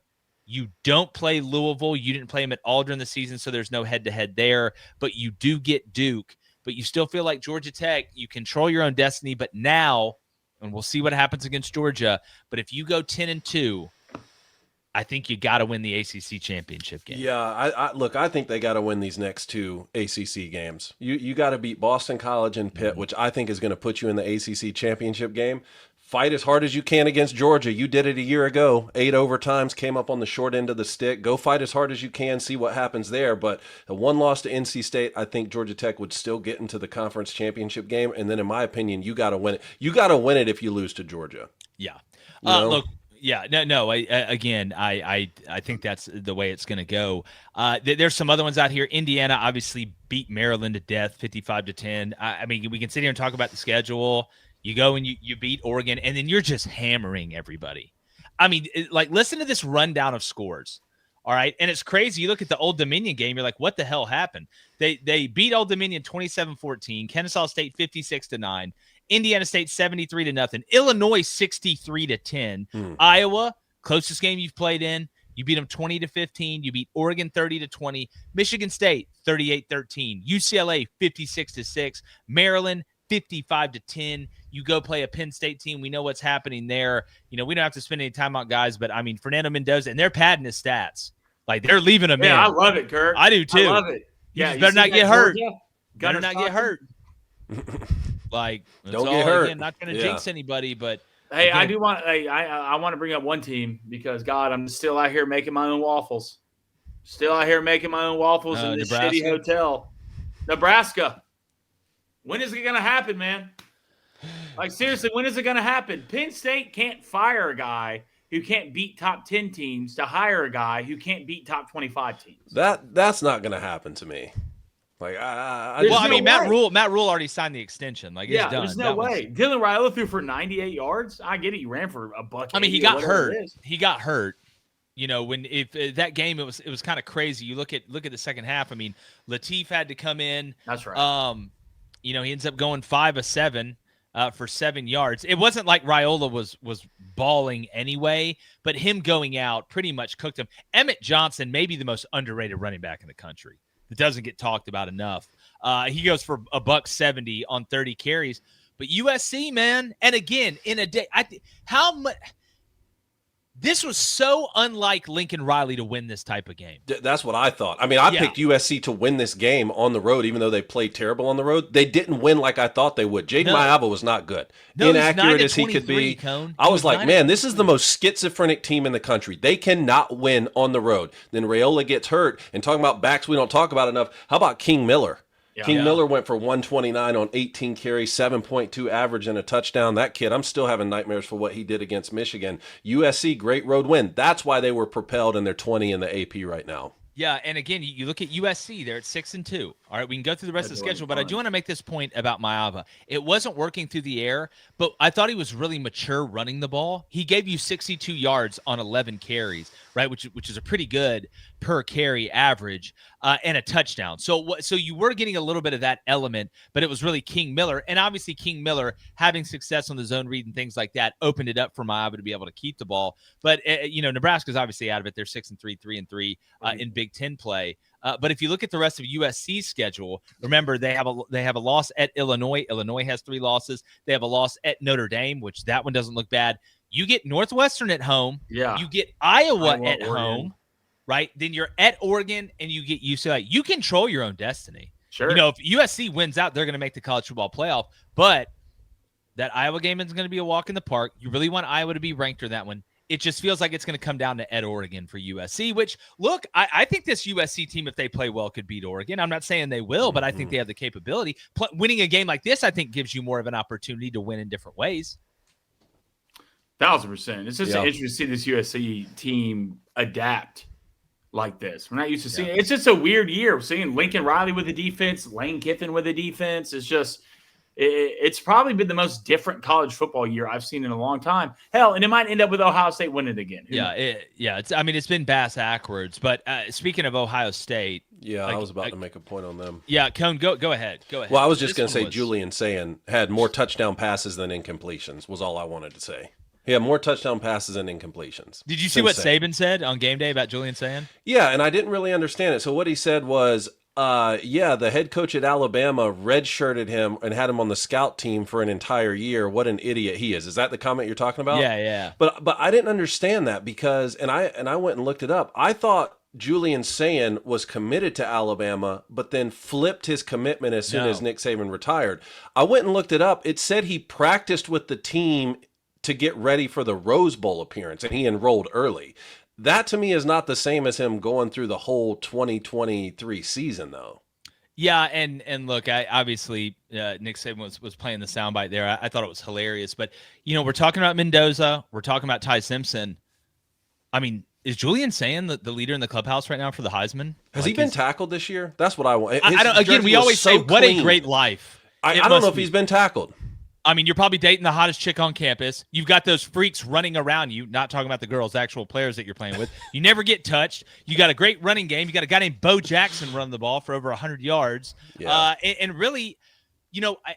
You don't play Louisville. You didn't play them at all during the season, so there's no head-to-head there. But you do get Duke. But you still feel like Georgia Tech, you control your own destiny. But now, and we'll see what happens against Georgia, but if you go 10-2, I think you got to win the ACC championship game. Yeah, I think they got to win these next two ACC games. You got to beat Boston College and Pitt, which I think is going to put you in the ACC championship game. Fight as hard as you can against Georgia. You did it a year ago. 8 overtimes, came up on the short end of the stick. Go fight as hard as you can, see what happens there. But a one loss to NC State, I think Georgia Tech would still get into the conference championship game. And then in my opinion, you got to win it. You got to win it if you lose to Georgia. Yeah. Look, yeah, no. I think that's the way it's going to go. There's some other ones out here. Indiana obviously beat Maryland to death, 55-10. I mean, we can sit here and talk about the schedule. You go and you beat Oregon, and then you're just hammering everybody. I mean, listen to this rundown of scores. All right, and it's crazy. You look at the Old Dominion game, you're like, what the hell happened? They beat Old Dominion 27-14, Kennesaw State 56-9. Indiana State 73-0. Illinois 63-10. Iowa, closest game you've played in. You beat them 20-15. You beat Oregon 30-20. Michigan State 38-13. UCLA 56-6. Maryland 55-10. You go play a Penn State team. We know what's happening there. We don't have to spend any time on guys, but I mean Fernando Mendoza, and they're padding his stats. Like they're leaving him in. Yeah, I love it, Kurt. I do too. I love it. You better not get hurt. Better not get hurt. Like, don't get hurt. Again, not trying to jinx anybody, but hey, again, I do want. Hey, I want to bring up one team because God, I'm still out here making my own waffles. Still out here making my own waffles in this shitty hotel. Nebraska. When is it going to happen, man? Like seriously, when is it going to happen? Penn State can't fire a guy who can't beat top 10 teams to hire a guy who can't beat top 25 teams. That's not going to happen to me. Like Matt Rule already signed the extension. Like, it's done. There's no way. Dylan Riley threw for 98 yards. I get it. He ran for a buck. I mean, he got hurt. He got hurt. If that game, it was kind of crazy. You look at the second half. I mean, Latif had to come in. That's right. He ends up going 5 of 7. for 7 yards. It wasn't like Raiola was balling anyway, but him going out pretty much cooked him. Emmett Johnson, maybe the most underrated running back in the country. That doesn't get talked about enough. He goes for $170 on 30 carries. But USC, man, and again, in a day, how much – this was so unlike Lincoln Riley to win this type of game. That's what I thought. I mean, I picked USC to win this game on the road, even though they played terrible on the road. They didn't win like I thought they would. Jaden Maiava was not good. Inaccurate as he could be. I was like, man, this is the most schizophrenic team in the country. They cannot win on the road. Then Raiola gets hurt. And talking about backs we don't talk about enough, how about King Miller? King Miller went for 129 on 18 carries, 7.2 average and a touchdown. That kid, I'm still having nightmares for what he did against Michigan. USC, great road win. That's why they were propelled and they're 20 in the AP right now. Yeah, and again, you look at USC, they're at 6-2. All right, we can go through the rest of the schedule, but I do want to make this point about Maiava. It wasn't working through the air, but I thought he was really mature running the ball. He gave you 62 yards on 11 carries, right, which is a pretty good per carry average, and a touchdown. So you were getting a little bit of that element, but it was really King Miller, and obviously King Miller having success on the zone read and things like that opened it up for Maiava to be able to keep the ball. But Nebraska's obviously out of it. They're 6-3, 3-3 in Big Ten play. But if you look at the rest of USC's schedule, remember they have a loss at Illinois. Illinois has 3 losses. They have a loss at Notre Dame, which that one doesn't look bad. You get Northwestern at home. Yeah. You get Iowa at home, right? Then you're at Oregon, and you get UCLA. You control your own destiny. Sure. If USC wins out, they're going to make the college football playoff. But that Iowa game is going to be a walk in the park. You really want Iowa to be ranked in that one. It just feels like it's going to come down to at Oregon for USC, which, look, I think this USC team, if they play well, could beat Oregon. I'm not saying they will, but I think they have the capability. Winning a game like this, I think, gives you more of an opportunity to win in different ways. 1,000%. It's just interesting to see this USC team adapt like this. We're not used to seeing it. It's just a weird year. We're seeing Lincoln Riley with the defense, Lane Kiffin with the defense. It's just – it's probably been the most different college football year I've seen in a long time. Hell, and it might end up with Ohio State winning again. It's been bass backwards. But speaking of Ohio State, I was about to make a point on them. Yeah, Cone, go ahead. Well, I was just going to say Julian Sayin had more touchdown passes than incompletions. Was all I wanted to say. He had more touchdown passes than incompletions. Did you see what Saban said on game day about Julian Sayin? Yeah, and I didn't really understand it. So what he said was, the head coach at Alabama redshirted him and had him on the scout team for an entire year. What an idiot he is. Is that the comment you're talking about? Yeah. But I didn't understand that because, and I went and looked it up. I thought Julian Sayin was committed to Alabama, but then flipped his commitment as soon as Nick Saban retired. I went and looked it up. It said he practiced with the team to get ready for the Rose Bowl appearance, and he enrolled early. That to me is not the same as him going through the whole 2023 season, though. Yeah, and look, I obviously Nick Saban was playing the soundbite there. I thought it was hilarious, but we're talking about Mendoza, we're talking about Ty Simpson. I mean, is Julian Sayin the leader in the clubhouse right now for the Heisman? Has he been tackled this year? That's what I want. I don't. Again, we always say, "What a great life." I don't know if he's been tackled. I mean, you're probably dating the hottest chick on campus. You've got those freaks running around you, not talking about the girls, actual players that you're playing with. You never get touched. You got a great running game. You got a guy named Bo Jackson running the ball for over 100 yards. Yeah. And really,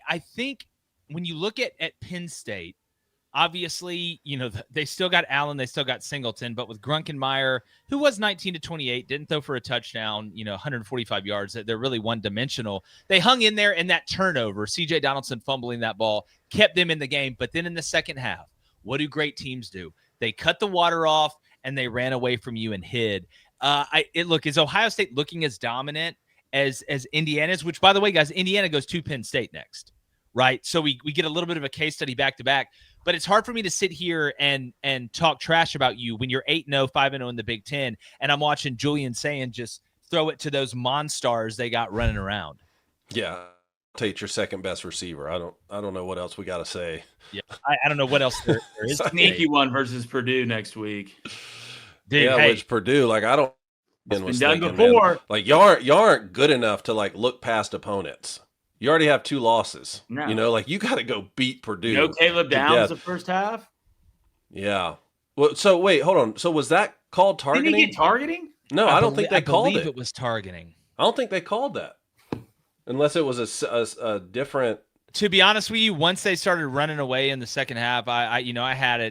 I think when you look at Penn State, obviously, they still got Allen, they still got Singleton, but with Grunkenmeyer, who was 19-28, didn't throw for a touchdown, 145 yards, they're really one-dimensional. They hung in there, and that turnover, C.J. Donaldson fumbling that ball, kept them in the game. But then in the second half, what do great teams do? They cut the water off, and they ran away from you and hid. Is Ohio State looking as dominant as Indiana's? Which, by the way, guys, Indiana goes to Penn State next, right? So we get a little bit of a case study back-to-back. But it's hard for me to sit here and talk trash about you when you're 8-0, 5-0 in the Big Ten, and I'm watching Julian Sayin just throw it to those monsters they got running around. Yeah, Tate's your second best receiver. I don't know what else we got to say. Yeah, I don't know what else there is. Sneaky one versus Purdue next week. Dude, which Purdue, like I don't. It's been done before. Man, like y'all aren't good enough to like look past opponents. You already have 2 losses. No. You got to go beat Purdue. No Caleb Downs the first half? Yeah. Well, so wait, hold on. So was that called targeting? Did he get targeting? No, I don't think they called it. I believe it was targeting. I don't think they called that. Unless it was a different To be honest with you, once they started running away in the second half, I had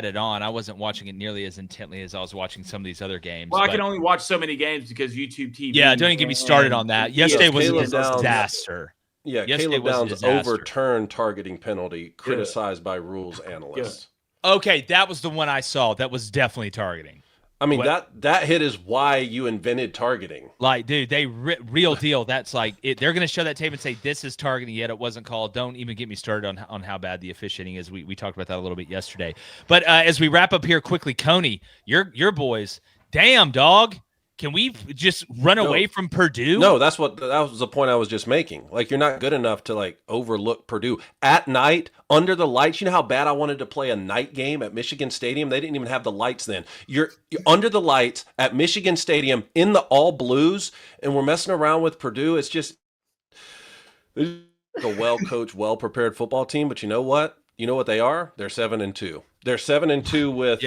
it on. I wasn't watching it nearly as intently as I was watching some of these other games. Well, I can only watch so many games because YouTube TV. Yeah, don't even get me started on that. Yesterday was a disaster. Yeah, Yesterday Caleb was a Downs' disaster. overturned targeting penalty criticized by rules analysts. Okay, that was the one I saw. That was definitely targeting. I mean, that hit is why you invented targeting. Like, dude, they real deal. That's like they're going to show that tape and say this is targeting. Yet it wasn't called. Don't even get me started on how bad the officiating is. We talked about that a little bit yesterday. But as we wrap up here quickly, Coney, your boys, damn dog. Can we just run away from Purdue? No, that was the point I was just making. Like, you're not good enough to like overlook Purdue at night under the lights. You know how bad I wanted to play a night game at Michigan Stadium? They didn't even have the lights then. You're under the lights at Michigan Stadium in the all blues, and we're messing around with Purdue. It's just a well-coached, well-prepared football team. But you know what? You know what they are? They're 7-2. They're 7-2 with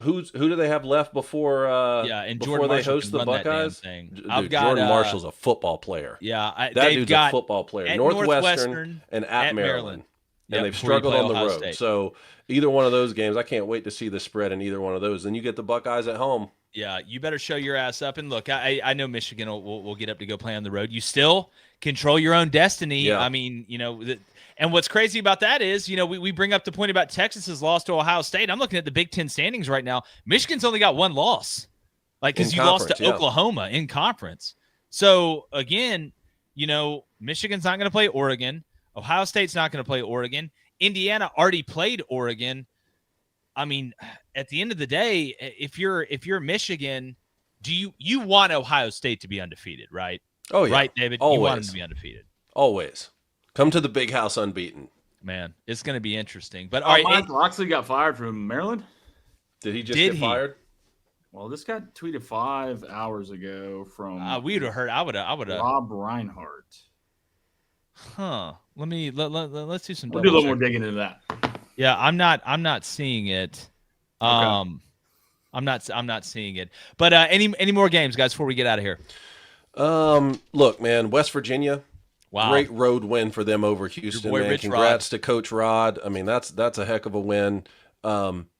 who do they have left before? And before Jordan they Marshall host the Buckeyes. Dude, Jordan Marshall's a football player. Yeah, that dude's a football player. Northwestern and at Maryland. And they've struggled on the road. State. So either one of those games, I can't wait to see the spread in either one of those. Then you get the Buckeyes at home. Yeah, you better show your ass up. And look, I know Michigan will get up to go play on the road. You still control your own destiny. Yeah. I mean, and what's crazy about that is, we bring up the point about Texas's loss to Ohio State. I'm looking at the Big Ten standings right now. Michigan's only got one loss, because you lost to Oklahoma in conference. So again, Michigan's not going to play Oregon. Ohio State's not going to play Oregon. Indiana already played Oregon. I mean, at the end of the day, if you're Michigan, do you want Ohio State to be undefeated, right? Oh yeah, right, David. Always. You want them to be undefeated. Always. Come to the big house unbeaten. Man, it's going to be interesting. But all right, Mike Loxley got fired from Maryland. Did he just get fired? Well, this got tweeted 5 hours ago from. We would have heard. I would have. Rob Reinhardt. Huh. Let's do some. We'll do a little more digging into that. Yeah, I'm not seeing it. Okay. I'm not seeing it. But any more games, guys, before we get out of here? Look, man, West Virginia. Wow. Great road win for them over Houston, man. Rich Congrats to Coach Rod. I mean, that's a heck of a win.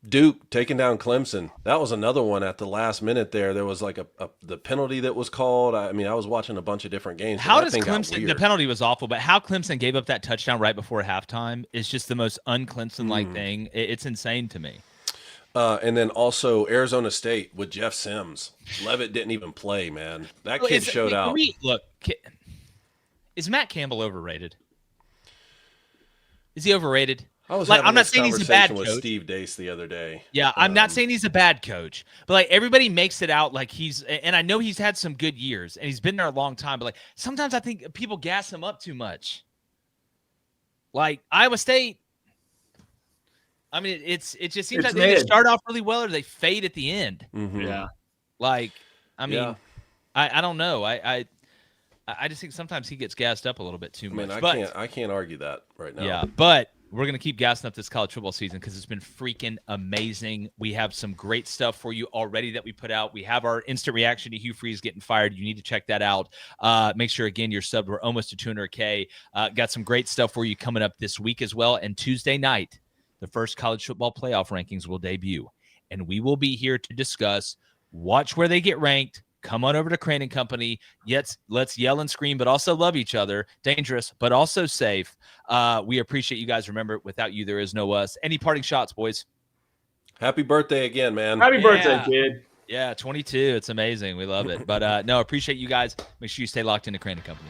Duke taking down Clemson. That was another one at the last minute there. There was like the penalty that was called. I mean, I was watching a bunch of different games. How does Clemson, the penalty was awful, but how Clemson gave up that touchdown right before halftime is just the most un-Clemson-like thing. It's insane to me. And then also Arizona State with Jeff Sims. Leavitt didn't even play, man. That kid showed out. Look, is Matt Campbell overrated? Is he overrated? I'm not saying he's a bad with coach. Steve Dace the other day. Yeah, I'm not saying he's a bad coach, but like everybody makes it out like he's. And I know he's had some good years and he's been there a long time, but like sometimes I think people gas him up too much. Like Iowa State. I mean, it just seems like they either start off really well or they fade at the end. Mm-hmm. Yeah. Like, I mean, I don't know. I just think sometimes he gets gassed up a little bit too much. I can't argue that right now. Yeah, but we're going to keep gassing up this college football season because it's been freaking amazing. We have some great stuff for you already that we put out. We have our instant reaction to Hugh Freeze getting fired. You need to check that out. Make sure, again, you're subbed. We're almost to 200K. Got some great stuff for you coming up this week as well. And Tuesday night, the first college football playoff rankings will debut. And we will be here to discuss, watch where they get ranked. Come on over to Crain and Company. Yes, let's yell and scream, but also love each other. Dangerous, but also safe. We appreciate you guys. Remember, without you, there is no us. Any parting shots, boys? Happy birthday again, man. Happy birthday, kid. Yeah, 22. It's amazing. We love it. But no, appreciate you guys. Make sure you stay locked into Crain and Company.